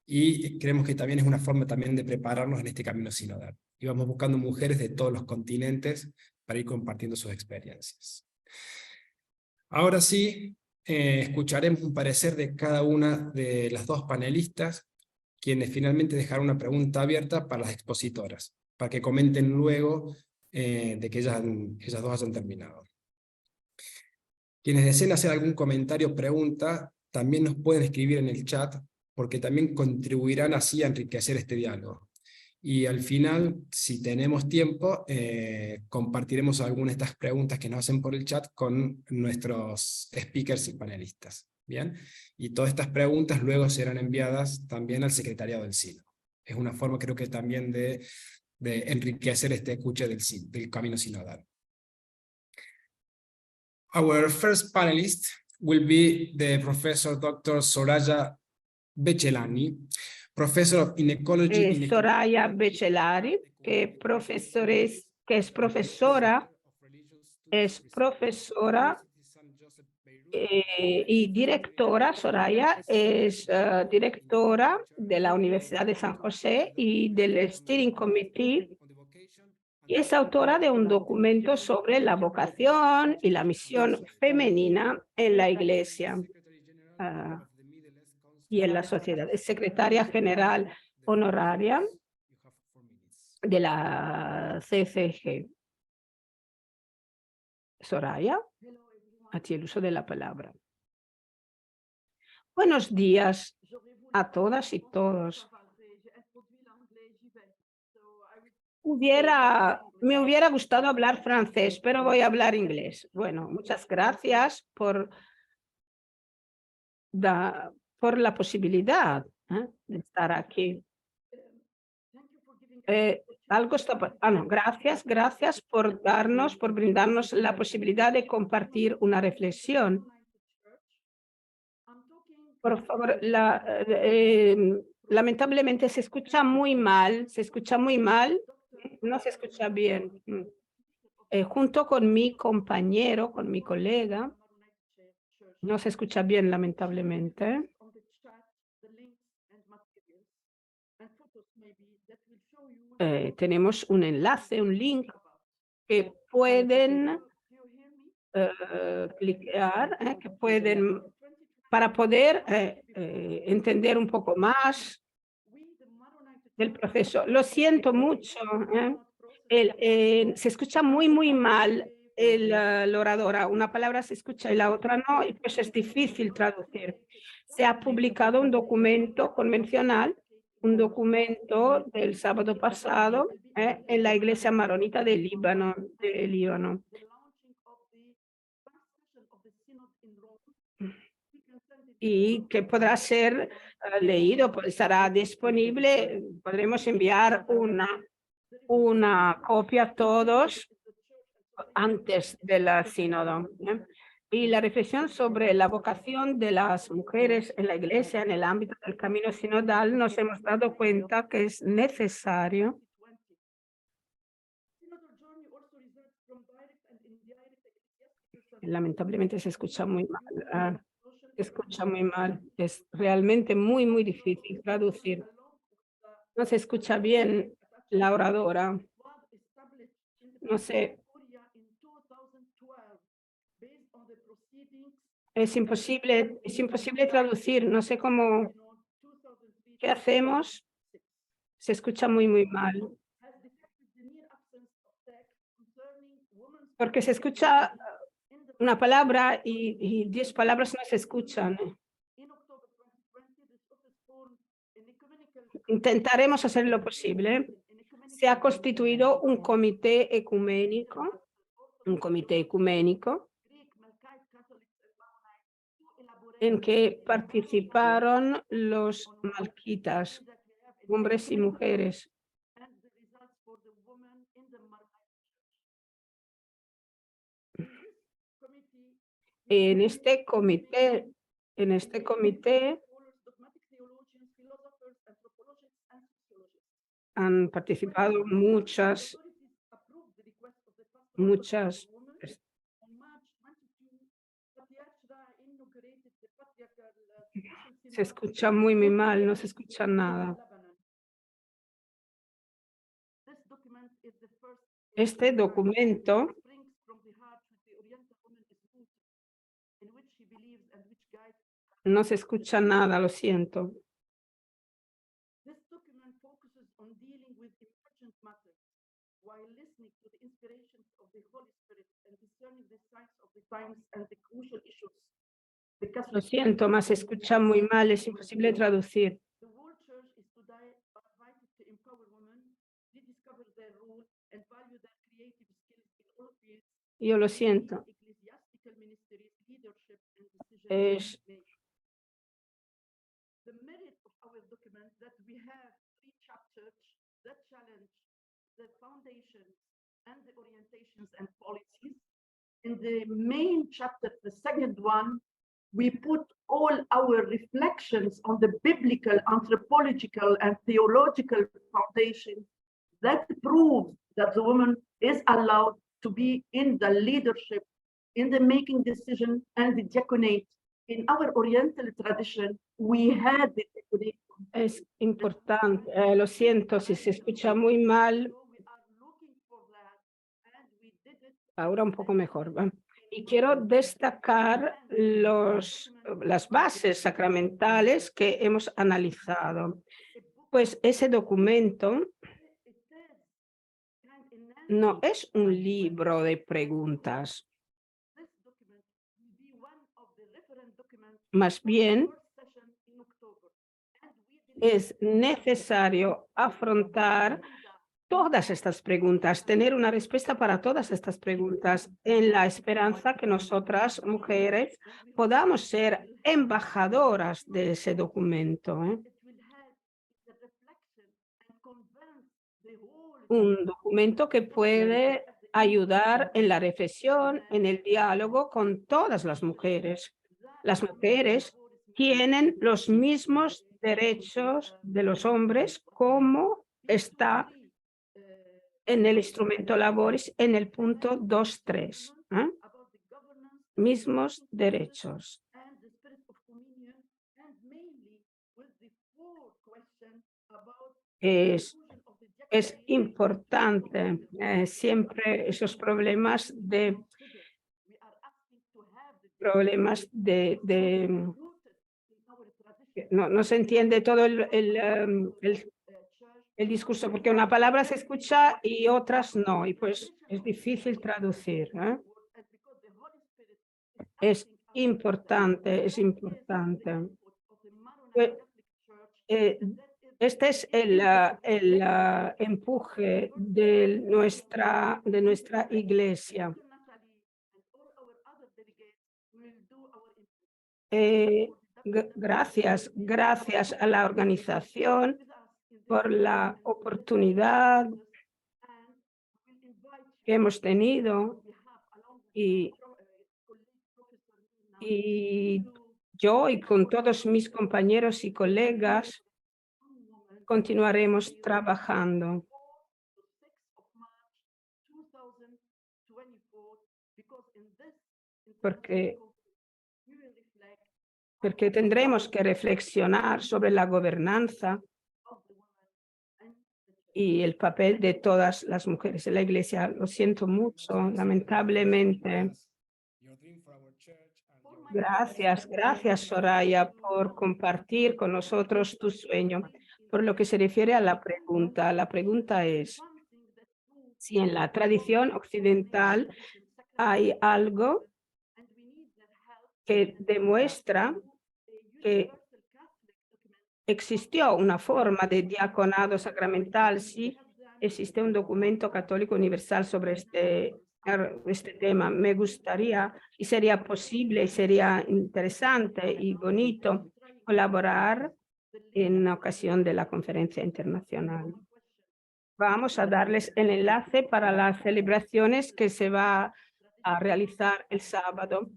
Y creemos que también es una forma también de prepararnos en este camino sinodal. Y vamos buscando mujeres de todos los continentes para ir compartiendo sus experiencias. Ahora sí, escucharemos un parecer de cada una de las dos panelistas, quienes finalmente dejarán una pregunta abierta para las expositoras, para que comenten luego de que ellas dos hayan terminado. Quienes deseen hacer algún comentario o pregunta, también nos pueden escribir en el chat, porque también contribuirán así a enriquecer este diálogo. Y al final, si tenemos tiempo, compartiremos algunas de estas preguntas que nos hacen por el chat con nuestros speakers y panelistas. ¿Bien? Y todas estas preguntas luego serán enviadas también al secretariado del sínodo. Es una forma, creo que también de enriquecer este escucha del camino sinodal. Our first panelist will be the Professor Dr. Soraya Bechelani, Professor of Gynecology. Soraya Bechelani, que es profesora y directora. Soraya es directora de la Universidad de San José y del Steering Committee, y es autora de un documento sobre la vocación y la misión femenina en la Iglesia y en la sociedad. Es secretaria general honoraria de la CCG. Soraya, a ti el uso de la palabra. Buenos días a todas y todos. Me hubiera gustado hablar francés, pero voy a hablar inglés. Bueno, muchas gracias por la posibilidad de estar aquí. Gracias por brindarnos la posibilidad de compartir una reflexión. Por favor, lamentablemente se escucha muy mal, no se escucha bien. Junto con mi compañero, con mi colega, no se escucha bien, lamentablemente. Tenemos un enlace, un link que pueden clicar, para poder entender un poco más del proceso. Lo siento mucho. Se escucha muy mal la oradora. Una palabra se escucha y la otra no, y pues es difícil traducir. Se ha publicado un documento convencional, un documento del sábado pasado en la Iglesia Maronita de Líbano. y que podrá ser leído, pues estará disponible. Podremos enviar una copia a todos antes del sínodo. Y la reflexión sobre la vocación de las mujeres en la Iglesia en el ámbito del camino sinodal, nos hemos dado cuenta que es necesario lamentablemente se escucha muy mal. Se escucha muy mal. Es realmente muy, muy difícil traducir. No se escucha bien la oradora. No sé. Es imposible traducir. No sé cómo. ¿Qué hacemos? Se escucha muy, muy mal. Porque se escucha una palabra y 10 palabras no se escuchan. Intentaremos hacer lo posible. Se ha constituido un comité ecuménico, en que participaron los malquitas, hombres y mujeres. En este comité han participado muchas. Se escucha muy, muy mal, no se escucha nada. Este documento no se escucha nada, lo siento. Lo siento, más se escucha muy mal, es imposible traducir. Yo lo siento. In the main chapter, the second one, we put all our reflections on the biblical, anthropological, and theological foundation that proves that the woman is allowed to be in the leadership, in the making decision, and the diaconate. In our Oriental tradition, we had the diaconate. Es importante, lo siento si se escucha muy mal. Ahora un poco mejor. Y quiero destacar las bases sacramentales que hemos analizado. Pues ese documento no es un libro de preguntas. Más bien, es necesario afrontar todas estas preguntas, tener una respuesta para todas estas preguntas, en la esperanza que nosotras, mujeres, podamos ser embajadoras de ese documento. Un documento que puede ayudar en la reflexión, en el diálogo con todas las mujeres. Las mujeres tienen los mismos derechos de los hombres, como está en el instrumento Laboris, en el punto 2.3. Mismos derechos. Es importante siempre esos problemas no se entiende todo el discurso, porque una palabra se escucha y otras no, y pues es difícil traducir. Es importante. Este es el empuje de nuestra iglesia. Gracias a la organización por la oportunidad que hemos tenido y yo y con todos mis compañeros y colegas continuaremos trabajando porque tendremos que reflexionar sobre la gobernanza y el papel de todas las mujeres en la Iglesia. Lo siento mucho, lamentablemente. Gracias, Soraya, por compartir con nosotros tu sueño. Por lo que se refiere a la pregunta es si en la tradición occidental hay algo que demuestra que existió una forma de diaconado sacramental, sí existe un documento católico universal sobre este tema. Me gustaría y sería posible y sería interesante y bonito colaborar en ocasión de la conferencia internacional. Vamos a darles el enlace para las celebraciones que se va a realizar el sábado.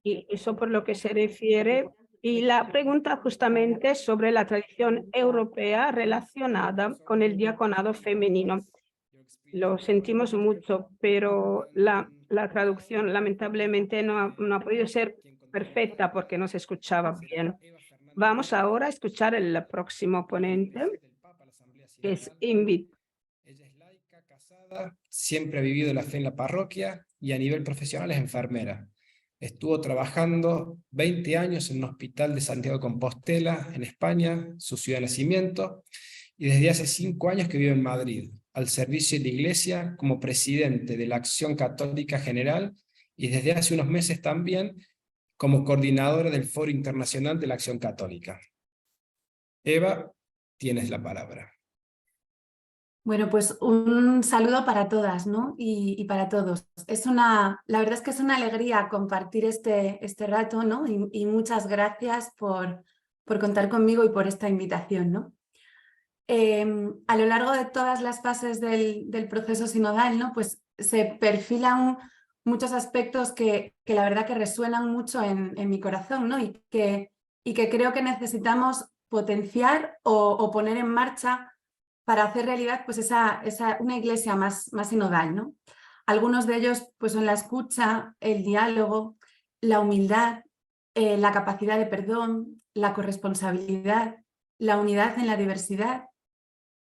Y eso por lo que se refiere. Y la pregunta justamente sobre la tradición europea relacionada con el diaconado femenino. Lo sentimos mucho, pero la traducción lamentablemente no ha podido ser perfecta porque no se escuchaba bien. Vamos ahora a escuchar el próximo ponente, que es Invit. Ella es laica, casada, siempre ha vivido la fe en la parroquia y a nivel profesional es enfermera. Estuvo trabajando 20 años en un hospital de Santiago de Compostela, en España, su ciudad de nacimiento, y desde hace 5 años que vive en Madrid, al servicio de la Iglesia como presidente de la Acción Católica General y desde hace unos meses también como coordinadora del Foro Internacional de la Acción Católica. Eva, tienes la palabra. Bueno, pues un saludo para todas, ¿no? Y para todos. La verdad es que es una alegría compartir este rato, ¿no? Y muchas gracias por contar conmigo y por esta invitación, ¿no? A lo largo de todas las fases del proceso sinodal, ¿no? Pues se perfilan muchos aspectos que la verdad que resuenan mucho en mi corazón, ¿no? Y que creo que necesitamos potenciar o poner en marcha para hacer realidad pues una iglesia más sinodal, ¿no? Algunos de ellos pues son la escucha, el diálogo, la humildad, la capacidad de perdón, la corresponsabilidad, la unidad en la diversidad,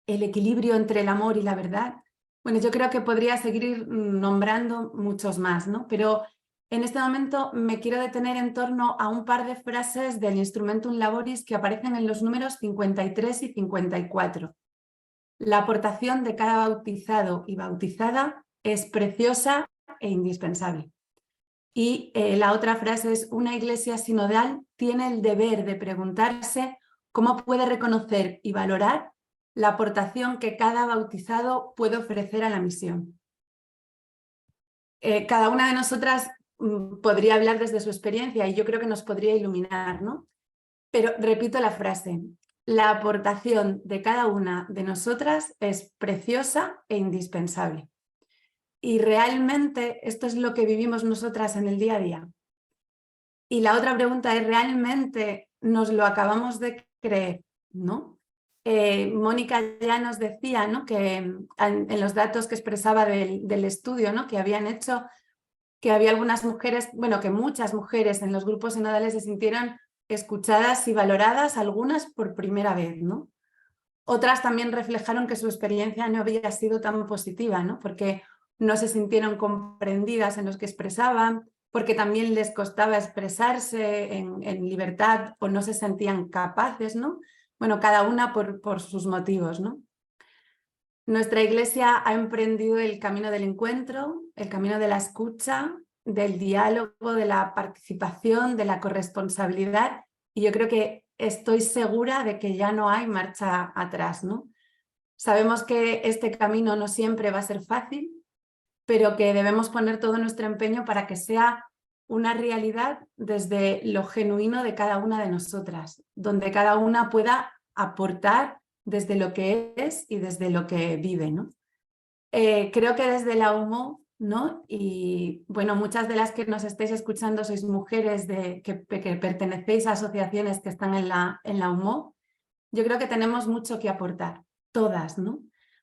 el equilibrio entre el amor y la verdad. Bueno, yo creo que podría seguir nombrando muchos más, ¿no? Pero en este momento me quiero detener en torno a un par de frases del Instrumentum Laboris que aparecen en los números 53 y 54. La aportación de cada bautizado y bautizada es preciosa e indispensable. Y la otra frase es: una iglesia sinodal tiene el deber de preguntarse cómo puede reconocer y valorar la aportación que cada bautizado puede ofrecer a la misión. Cada una de nosotras podría hablar desde su experiencia y yo creo que nos podría iluminar, ¿no? Pero repito la frase: la aportación de cada una de nosotras es preciosa e indispensable. Y realmente esto es lo que vivimos nosotras en el día a día. Y la otra pregunta es: ¿realmente nos lo acabamos de creer, ¿no? Mónica ya nos decía, ¿no?, que en los datos que expresaba del estudio, ¿no?, que habían hecho, que había algunas mujeres, bueno, que muchas mujeres en los grupos sinodales se sintieron escuchadas y valoradas, algunas por primera vez, ¿no? Otras también reflejaron que su experiencia no había sido tan positiva, ¿no?, porque no se sintieron comprendidas en los que expresaban, porque también les costaba expresarse en libertad o no se sentían capaces, ¿no? Bueno, cada una por sus motivos, ¿no? Nuestra iglesia ha emprendido el camino del encuentro, el camino de la escucha, del diálogo, de la participación, de la corresponsabilidad, y yo creo que estoy segura de que ya no hay marcha atrás, ¿no? Sabemos que este camino no siempre va a ser fácil, pero que debemos poner todo nuestro empeño para que sea una realidad desde lo genuino de cada una de nosotras, donde cada una pueda aportar desde lo que es y desde lo que vive, ¿no? Creo que desde la UMO, ¿no? Y bueno, muchas de las que nos estáis escuchando sois mujeres que pertenecéis a asociaciones que están en la UMO. Yo creo que tenemos mucho que aportar, todas, ¿no?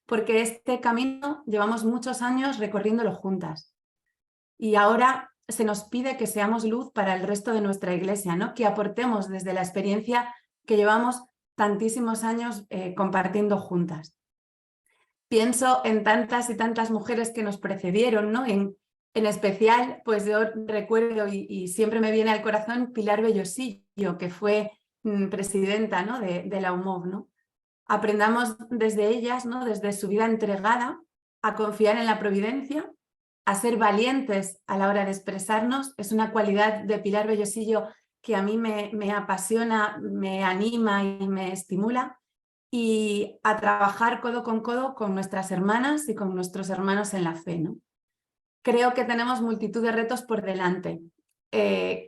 Porque este camino llevamos muchos años recorriéndolo juntas. Y ahora se nos pide que seamos luz para el resto de nuestra iglesia, ¿no? Que aportemos desde la experiencia que llevamos tantísimos años compartiendo juntas. Pienso en tantas y tantas mujeres que nos precedieron, ¿no? En especial, pues yo recuerdo y siempre me viene al corazón Pilar Bellosillo, que fue presidenta, ¿no? de la UMOV, ¿no? Aprendamos desde ellas, ¿no? Desde su vida entregada, a confiar en la providencia, a ser valientes a la hora de expresarnos. Es una cualidad de Pilar Bellosillo que a mí me apasiona, me anima y me estimula, y a trabajar codo con nuestras hermanas y con nuestros hermanos en la fe, ¿no? Creo que tenemos multitud de retos por delante.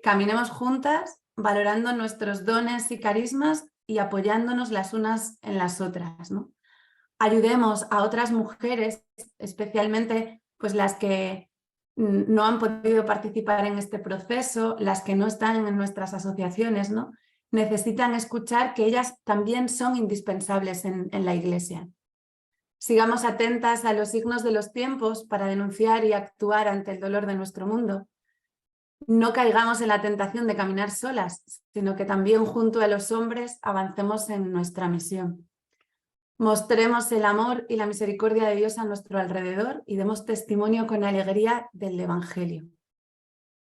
Caminemos juntas, valorando nuestros dones y carismas y apoyándonos las unas en las otras, ¿no? Ayudemos a otras mujeres, especialmente pues las que no han podido participar en este proceso, las que no están en nuestras asociaciones, ¿no? Necesitan escuchar que ellas también son indispensables en la iglesia. Sigamos atentas a los signos de los tiempos para denunciar y actuar ante el dolor de nuestro mundo. No caigamos en la tentación de caminar solas, sino que también junto a los hombres avancemos en nuestra misión. Mostremos el amor y la misericordia de Dios a nuestro alrededor y demos testimonio con alegría del Evangelio.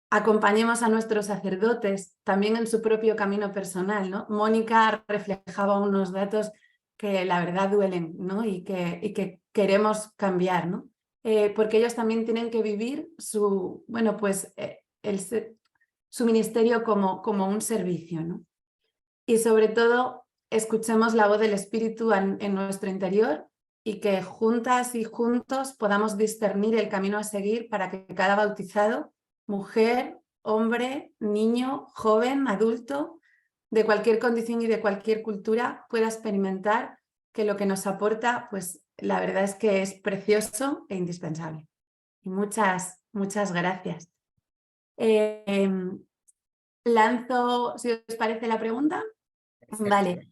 Acompañemos a nuestros sacerdotes también en su propio camino personal, ¿no? Mónica reflejaba unos datos que la verdad duelen, ¿no? y que queremos cambiar, ¿no? Porque ellos también tienen que vivir su ministerio como un servicio, ¿no? Y sobre todo, escuchemos la voz del Espíritu en nuestro interior y que juntas y juntos podamos discernir el camino a seguir para que cada bautizado, mujer, hombre, niño, joven, adulto, de cualquier condición y de cualquier cultura, pueda experimentar que lo que nos aporta, pues la verdad es que es precioso e indispensable. Y muchas gracias. Lanzo, si os parece, la pregunta. Perfecto. Vale.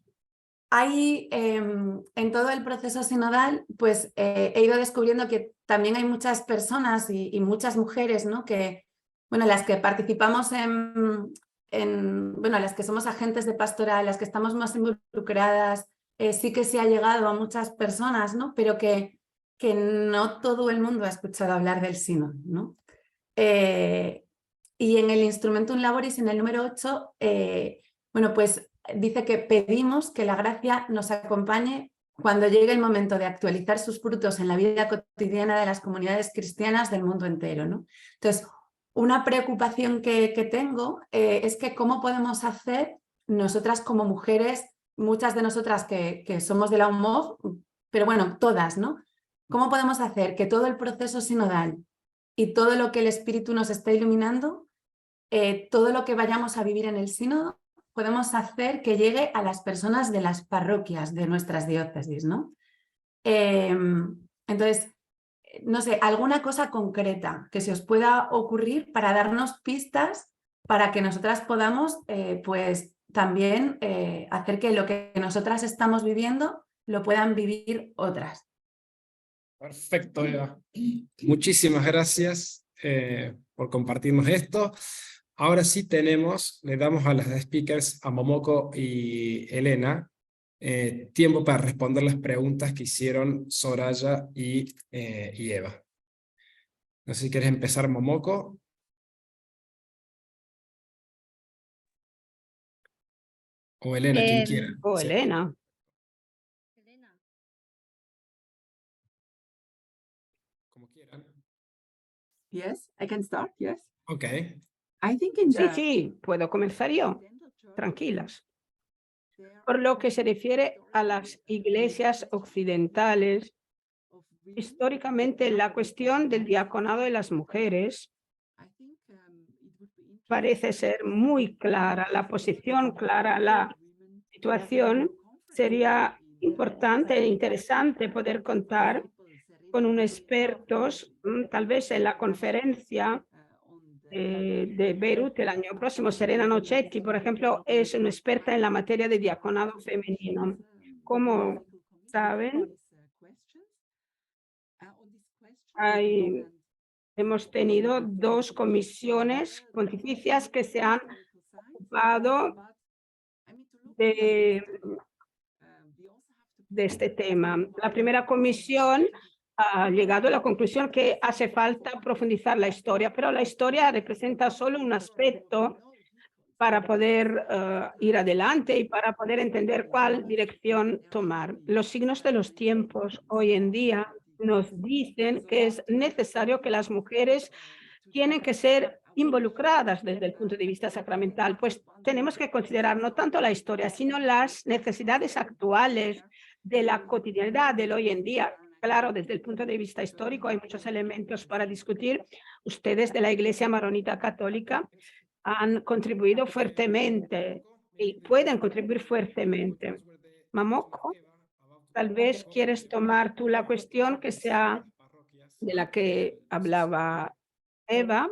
Hay en todo el proceso sinodal, pues he ido descubriendo que también hay muchas personas y muchas mujeres, ¿no? Que, bueno, las que participamos las que somos agentes de pastoral, las que estamos más involucradas, sí que se ha llegado a muchas personas, ¿no? Pero que no todo el mundo ha escuchado hablar del sínodo, ¿no? Y en el Instrumentum Laboris, en el número 8, pues dice que pedimos que la gracia nos acompañe cuando llegue el momento de actualizar sus frutos en la vida cotidiana de las comunidades cristianas del mundo entero, ¿no? Entonces, una preocupación que tengo es que cómo podemos hacer nosotras como mujeres, muchas de nosotras que somos de la UMOV, pero bueno, todas, ¿no? ¿Cómo podemos hacer que todo el proceso sinodal y todo lo que el Espíritu nos está iluminando, todo lo que vayamos a vivir en el sínodo, podemos hacer que llegue a las personas de las parroquias de nuestras diócesis, ¿no? Entonces, no sé, alguna cosa concreta que se os pueda ocurrir para darnos pistas para que nosotras podamos, pues también hacer que lo que nosotras estamos viviendo lo puedan vivir otras. Perfecto, Eva. Muchísimas gracias por compartirnos esto. Ahora sí le damos a las speakers, a Momoko y Elena, tiempo para responder las preguntas que hicieron Soraya y Eva. No sé si quieres empezar, Momoko. O Elena, quien quiera. O Sí. Elena. Como quieran. Yes, I can start, yes. Ok. I think in the... Sí, puedo comenzar yo. Tranquilas. Por lo que se refiere a las iglesias occidentales, históricamente la cuestión del diaconado de las mujeres parece ser muy clara, la posición clara, la situación. Sería importante e interesante poder contar con unos expertos, tal vez en la conferencia de Beirut el año próximo. Serena Nocetti, por ejemplo, es una experta en la materia de diaconado femenino. Como saben, hemos tenido 2 comisiones pontificias que se han ocupado de este tema. La primera comisión ha llegado a la conclusión que hace falta profundizar la historia, pero la historia representa solo un aspecto para poder ir adelante y para poder entender cuál dirección tomar. Los signos de los tiempos hoy en día nos dicen que es necesario que las mujeres tienen que ser involucradas desde el punto de vista sacramental, pues tenemos que considerar no tanto la historia, sino las necesidades actuales de la cotidianidad del hoy en día. Claro, desde el punto de vista histórico hay muchos elementos para discutir. Ustedes de la Iglesia Maronita Católica han contribuido fuertemente y pueden contribuir fuertemente. Momoko, tal vez quieres tomar tú la cuestión que sea de la que hablaba Eva,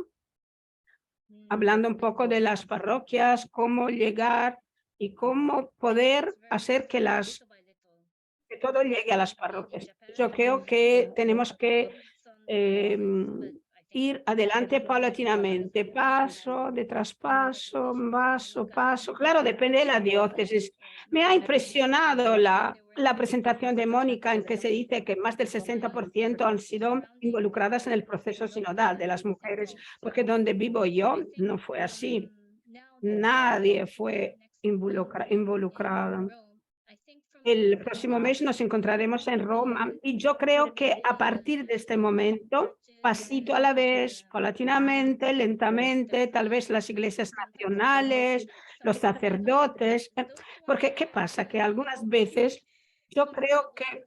hablando un poco de las parroquias, cómo llegar y cómo poder hacer que todo llegue a las parroquias. Yo creo que tenemos que ir adelante paulatinamente, paso tras paso, paso. Claro, depende de la diócesis. Me ha impresionado la presentación de Mónica, en que se dice que más del 60% han sido involucradas en el proceso sinodal de las mujeres, porque donde vivo yo no fue así. Nadie fue involucrado. El próximo mes nos encontraremos en Roma y yo creo que a partir de este momento, pasito a la vez, paulatinamente, lentamente, tal vez las iglesias nacionales, los sacerdotes, porque ¿qué pasa? Que algunas veces yo creo que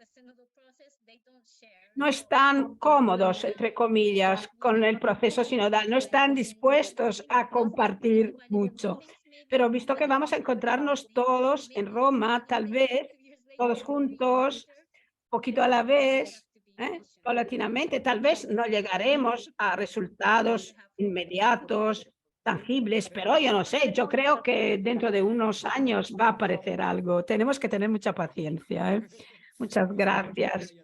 no están cómodos, entre comillas, con el proceso sinodal, no están dispuestos a compartir mucho. Pero visto que vamos a encontrarnos todos en Roma, tal vez, todos juntos, poquito a la vez, paulatinamente, tal vez no llegaremos a resultados inmediatos, tangibles, pero yo no sé, yo creo que dentro de unos años va a aparecer algo. Tenemos que tener mucha paciencia. Muchas gracias.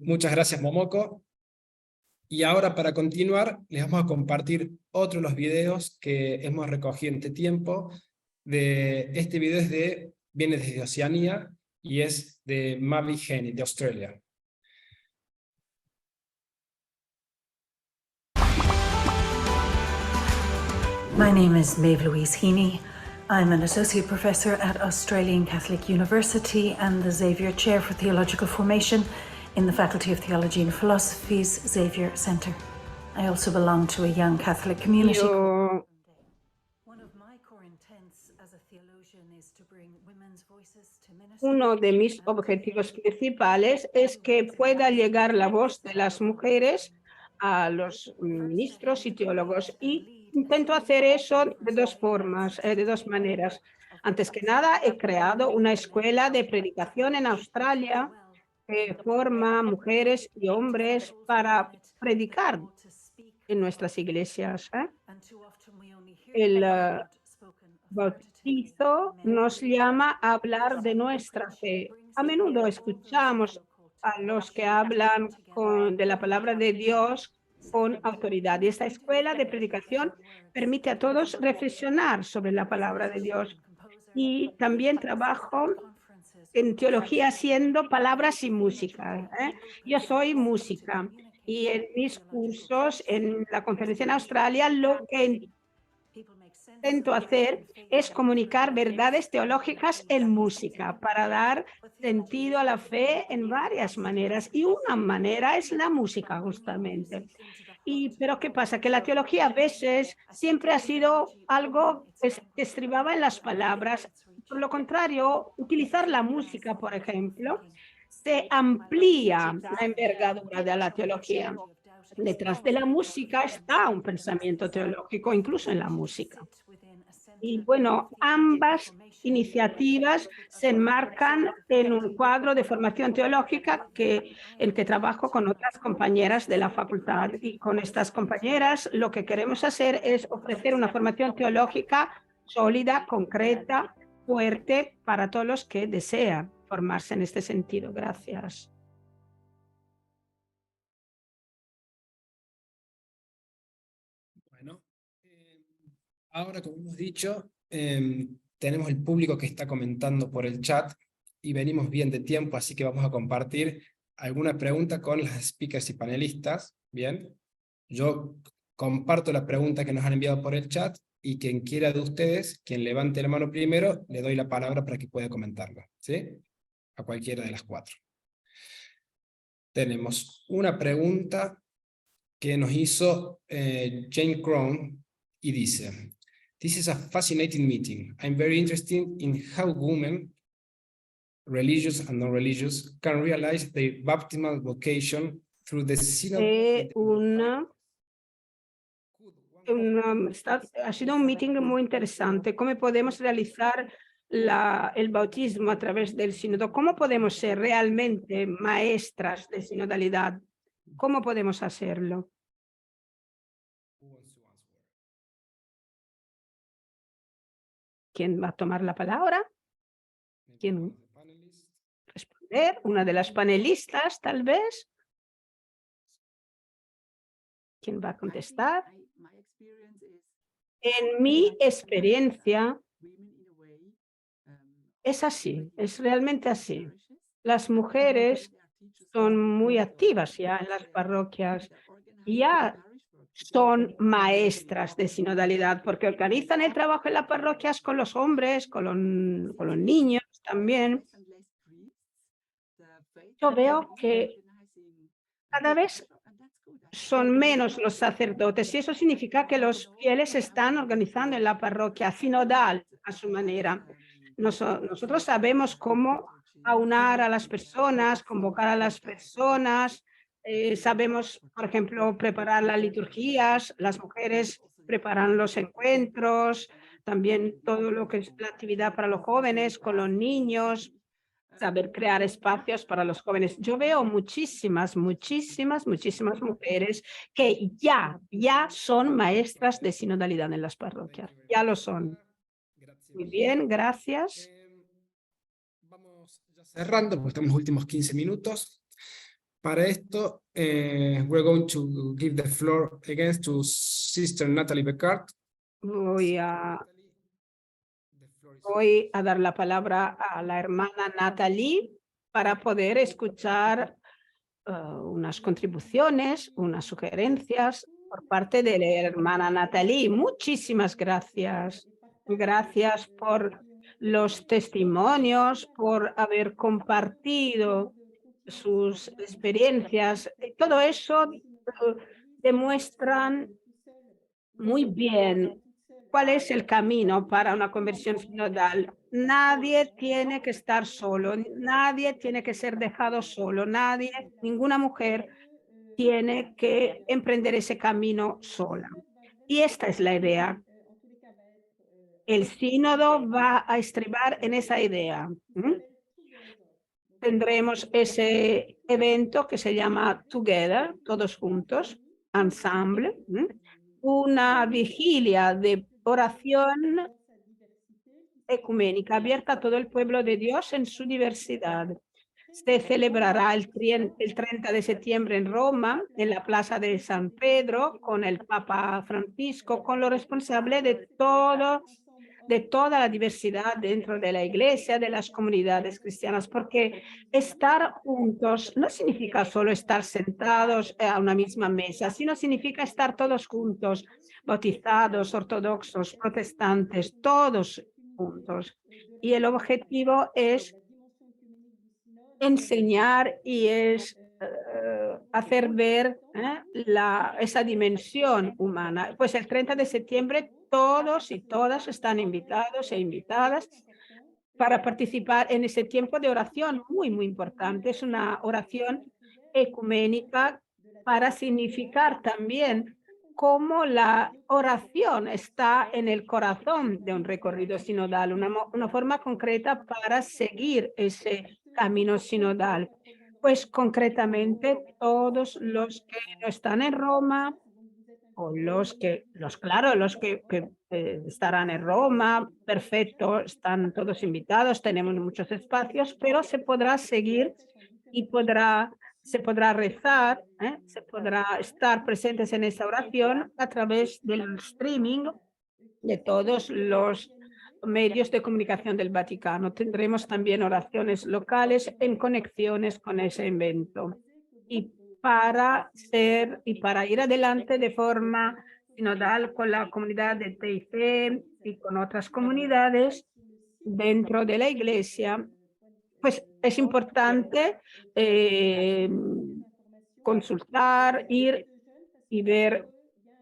Muchas gracias, Momoko. Y ahora, para continuar, les vamos a compartir otro de los videos que hemos recogido en este tiempo. Este video viene desde Oceanía y es de Mavi Henny, de Australia. My name is Maeve Louise Heaney. I'm an associate professor at Australian Catholic University and the Xavier Chair for Theological Formation in the Faculty of Theology and Philosophy's Xavier Centre. I also belong to a young Catholic community. Uno de mis objetivos principales es que pueda llegar la voz de las mujeres a los ministros y teólogos, y intento hacer eso de 2 formas, de 2 maneras. Antes que nada, he creado una escuela de predicación en Australia que forma mujeres y hombres para predicar en nuestras iglesias. El bautizo nos llama a hablar de nuestra fe. A menudo escuchamos a los que hablan de la palabra de Dios con autoridad. Y esta escuela de predicación permite a todos reflexionar sobre la palabra de Dios. Y también trabajo en teología haciendo palabras y música. Yo soy música y en mis cursos en la conferencia en Australia lo que intento hacer es comunicar verdades teológicas en música para dar sentido a la fe en varias maneras, y una manera es la música justamente. Pero ¿qué pasa? Que la teología a veces siempre ha sido algo que estribaba en las palabras. Por lo contrario, utilizar la música, por ejemplo, se amplía la envergadura de la teología. detrás de la música está un pensamiento teológico, incluso en la música. Y bueno, ambas iniciativas se enmarcan en un cuadro de formación teológica en que trabajo con otras compañeras de la facultad. Y con estas compañeras lo que queremos hacer es ofrecer una formación teológica sólida, concreta, fuerte para todos los que desean formarse en este sentido. Gracias. Bueno, ahora, como hemos dicho, tenemos el público que está comentando por el chat y venimos bien de tiempo, así que vamos a compartir alguna pregunta con las speakers y panelistas. Bien, yo comparto la pregunta que nos han enviado por el chat y quien quiera de ustedes, quien levante la mano primero, le doy la palabra para que pueda comentarla, ¿sí? A cualquiera de las cuatro. Tenemos una pregunta que nos hizo Jane Crown y dice: "This is a fascinating meeting. I'm very interested in how women, religious and non-religious, can realize their baptismal vocation through the synod." Ha sido un meeting muy interesante. ¿Cómo podemos realizar el bautismo a través del sínodo? ¿Cómo podemos ser realmente maestras de sinodalidad? ¿Cómo podemos hacerlo? ¿Quién va a tomar la palabra? ¿Quién responder? ¿Una de las panelistas, tal vez? ¿Quién va a contestar? En mi experiencia, es así, es realmente así. Las mujeres son muy activas ya en las parroquias, ya son maestras de sinodalidad porque organizan el trabajo en las parroquias con los hombres, con los niños también. Yo veo que cada vez son menos los sacerdotes y eso significa que los fieles se están organizando en la parroquia sinodal a su manera. Nosotros sabemos cómo aunar a las personas, convocar a las personas, sabemos, por ejemplo, preparar las liturgias, las mujeres preparan los encuentros, también todo lo que es la actividad para los jóvenes, con los niños, saber crear espacios para los jóvenes. Yo veo muchísimas mujeres que ya son maestras de sinodalidad en las parroquias. Ya lo son. Muy bien, gracias. Vamos ya cerrando porque estamos en los últimos 15 minutos. Para esto, we're going to give the floor again to Sister Natalie Beckart. Voy a dar la palabra a la hermana Natalie para poder escuchar unas contribuciones, unas sugerencias por parte de la hermana Natalie. Muchísimas gracias. Gracias por los testimonios, por haber compartido sus experiencias. Todo eso demuestran muy bien cuál es el camino para una conversión sinodal. Nadie tiene que estar solo, nadie tiene que ser dejado solo, ninguna mujer tiene que emprender ese camino sola. Y esta es la idea. El sínodo va a estribar en esa idea. Tendremos ese evento que se llama Together, todos juntos, ensemble, una vigilia de oración ecuménica abierta a todo el pueblo de Dios en su diversidad. Se celebrará el 30 de septiembre en Roma, en la Plaza de San Pedro, con el Papa Francisco, con lo responsable de toda la diversidad dentro de la Iglesia, de las comunidades cristianas, porque estar juntos no significa solo estar sentados a una misma mesa, sino significa estar todos juntos, bautizados, ortodoxos, protestantes, todos juntos. Y el objetivo es enseñar y es hacer ver esa dimensión humana. Pues el 30 de septiembre todos y todas están invitados e invitadas para participar en ese tiempo de oración muy importante. Es una oración ecuménica para significar también cómo la oración está en el corazón de un recorrido sinodal, una forma concreta para seguir ese camino sinodal. Pues concretamente todos los que no están en Roma, o los que estarán en Roma, perfecto, están todos invitados, tenemos muchos espacios, pero se podrá seguir y se podrá rezar, se podrá estar presentes en esta oración a través del streaming de todos los medios de comunicación del Vaticano. Tendremos también oraciones locales en conexiones con ese evento. Y para ir adelante de forma sinodal con la comunidad de TIC y con otras comunidades dentro de la Iglesia, pues es importante consultar, ir y ver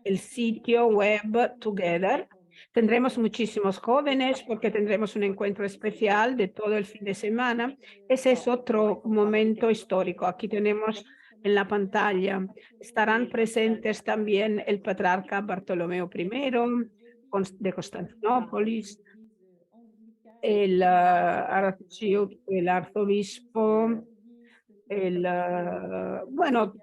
el sitio web Together. Tendremos muchísimos jóvenes porque tendremos un encuentro especial de todo el fin de semana. Ese es otro momento histórico. Aquí tenemos en la pantalla. Estarán presentes también el patriarca Bartolomeo I de Constantinopla, el arzobispo, bueno,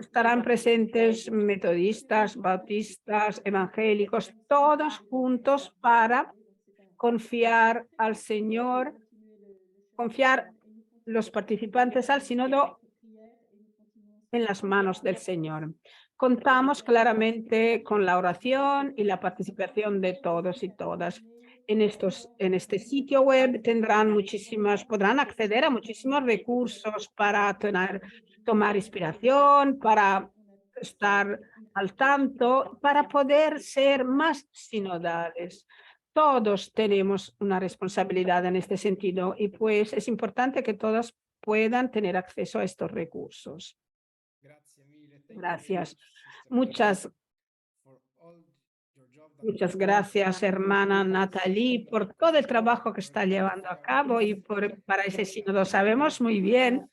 estarán presentes metodistas, bautistas, evangélicos, todos juntos para confiar al Señor, confiar los participantes al sínodo en las manos del Señor. Contamos claramente con la oración y la participación de todos y todas. En este sitio web podrán acceder a muchísimos recursos para tomar inspiración, para estar al tanto, para poder ser más sinodales. Todos tenemos una responsabilidad en este sentido y pues es importante que todos puedan tener acceso a estos recursos. Gracias. Muchas gracias, hermana Nathalie, por todo el trabajo que está llevando a cabo y para ese sínodo. Sabemos muy bien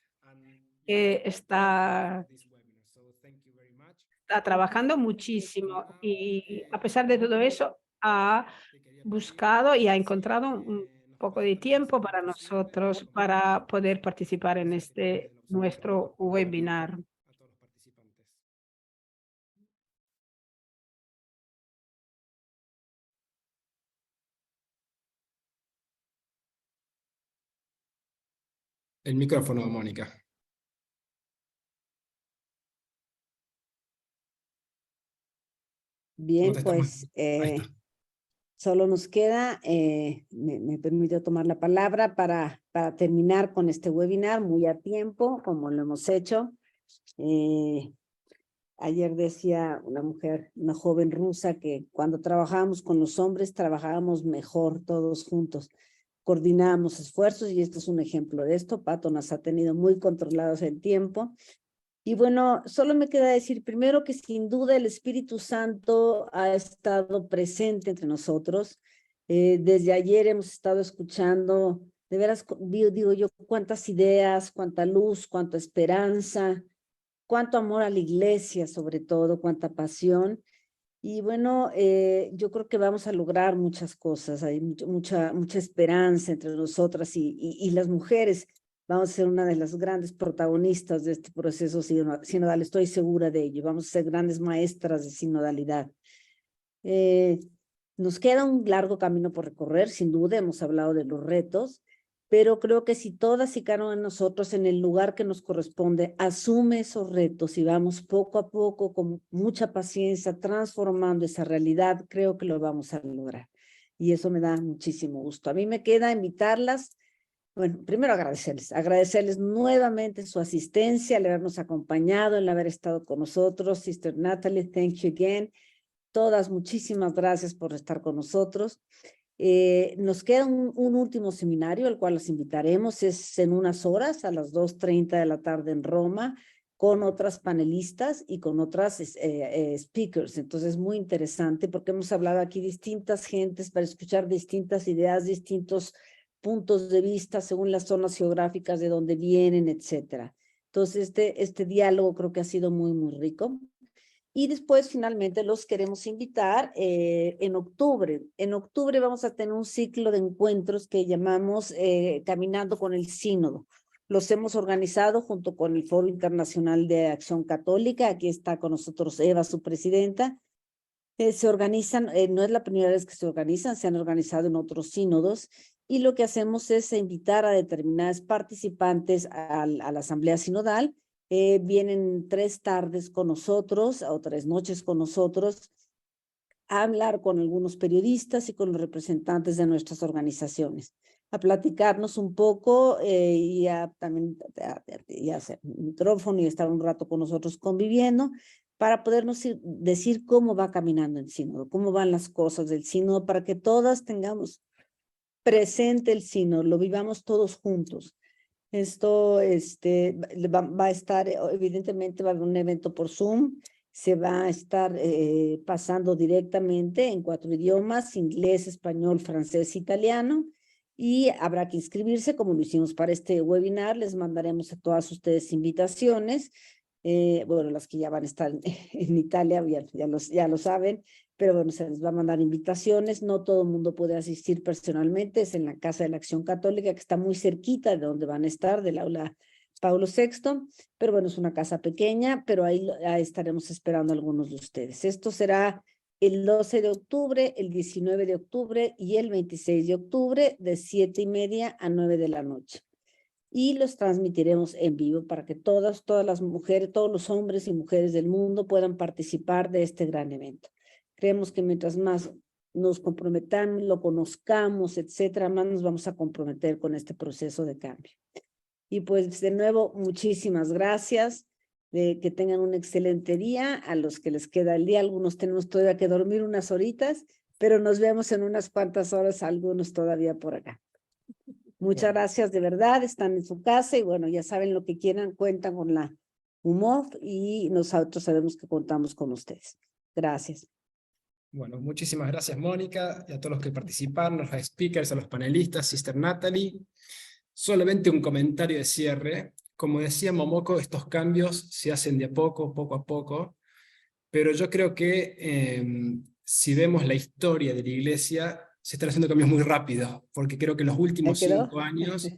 que está trabajando muchísimo y a pesar de todo eso ha buscado y ha encontrado un poco de tiempo para nosotros para poder participar en nuestro webinar. El micrófono, Mónica. Bien, pues solo nos queda, me permitió tomar la palabra para terminar con este webinar muy a tiempo, como lo hemos hecho. Ayer decía una joven rusa, que cuando trabajábamos con los hombres, trabajábamos mejor todos juntos. Coordinábamos esfuerzos y este es un ejemplo de esto. Pato nos ha tenido muy controlados el tiempo. Y bueno, solo me queda decir primero que sin duda el Espíritu Santo ha estado presente entre nosotros. Desde ayer hemos estado escuchando, de veras, digo yo, cuántas ideas, cuánta luz, cuánta esperanza, cuánto amor a la iglesia, sobre todo, cuánta pasión. Y bueno, yo creo que vamos a lograr muchas cosas. Hay mucha esperanza entre nosotras y las mujeres. Vamos a ser una de las grandes protagonistas de este proceso sinodal, estoy segura de ello. Vamos a ser grandes maestras de sinodalidad. Nos queda un largo camino por recorrer, sin duda, hemos hablado de los retos, pero creo que si todas y cada uno de nosotros en el lugar que nos corresponde asume esos retos y vamos poco a poco con mucha paciencia transformando esa realidad, creo que lo vamos a lograr. Y eso me da muchísimo gusto. A mí me queda invitarlas. Bueno, primero agradecerles nuevamente su asistencia, el habernos acompañado, el haber estado con nosotros. Sister Nathalie, thank you again. Todas, muchísimas gracias por estar con nosotros. Nos queda un último seminario, al cual los invitaremos, es en unas horas, a las 2:30 de la tarde en Roma, con otras panelistas y con otras speakers. Entonces es muy interesante porque hemos hablado aquí distintas gentes para escuchar distintas ideas, distintos puntos de vista según las zonas geográficas de donde vienen, etcétera. Entonces, este diálogo creo que ha sido muy, muy rico. Y después, finalmente, los queremos invitar en octubre. En octubre vamos a tener un ciclo de encuentros que llamamos Caminando con el Sínodo. Los hemos organizado junto con el Foro Internacional de Acción Católica. Aquí está con nosotros Eva, su presidenta. Se organizan, no es la primera vez que se organizan, se han organizado en otros sínodos. Y lo que hacemos es invitar a determinadas participantes a la Asamblea Sinodal. Vienen 3 tardes con nosotros o 3 noches con nosotros a hablar con algunos periodistas y con los representantes de nuestras organizaciones, a platicarnos un poco y también hacer un micrófono y estar un rato con nosotros conviviendo para podernos decir cómo va caminando el sínodo, cómo van las cosas del sínodo, para que todas tengamos presente el sínodo, lo vivamos todos juntos. Esto va a estar, evidentemente va a haber un evento por Zoom, se va a estar pasando directamente en 4 idiomas, inglés, español, francés, italiano, y habrá que inscribirse como lo hicimos para este webinar. Les mandaremos a todas ustedes invitaciones, bueno, las que ya van a estar en Italia ya lo saben, pero bueno, se les va a mandar invitaciones. No todo el mundo puede asistir personalmente, es en la Casa de la Acción Católica, que está muy cerquita de donde van a estar, del aula Pablo VI, pero bueno, es una casa pequeña, pero ahí estaremos esperando a algunos de ustedes. Esto será el 12 de octubre, el 19 de octubre y el 26 de octubre, de 7:30 a 9 de la noche. Y los transmitiremos en vivo para que todas las mujeres, todos los hombres y mujeres del mundo puedan participar de este gran evento. Creemos que mientras más nos comprometamos, lo conozcamos, etcétera, más nos vamos a comprometer con este proceso de cambio. Y pues de nuevo, muchísimas gracias. Que tengan un excelente día. A los que les queda el día, algunos tenemos todavía que dormir unas horitas, pero nos vemos en unas cuantas horas, algunos todavía por acá. Muchas gracias, de verdad, están en su casa y bueno, ya saben lo que quieran, cuentan con la UMOF y nosotros sabemos que contamos con ustedes. Gracias. Bueno, muchísimas gracias, Mónica, y a todos los que participaron, a los speakers, a los panelistas, Sister Natalie. Solamente un comentario de cierre. Como decía Momoko, estos cambios se hacen de a poco a poco, pero yo creo que si vemos la historia de la Iglesia, se están haciendo cambios muy rápidos, porque creo que en los últimos 5 años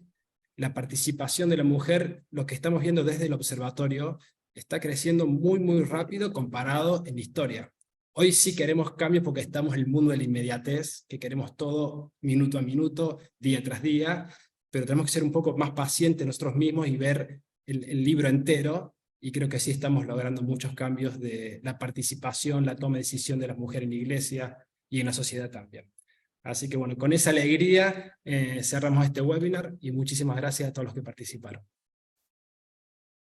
la participación de la mujer, lo que estamos viendo desde el observatorio, está creciendo muy rápido comparado en la historia. Hoy sí queremos cambios porque estamos en el mundo de la inmediatez, que queremos todo minuto a minuto, día tras día, pero tenemos que ser un poco más pacientes nosotros mismos y ver el libro entero, y creo que sí estamos logrando muchos cambios de la participación, la toma de decisión de las mujeres en la Iglesia y en la sociedad también. Así que bueno, con esa alegría cerramos este webinar y muchísimas gracias a todos los que participaron.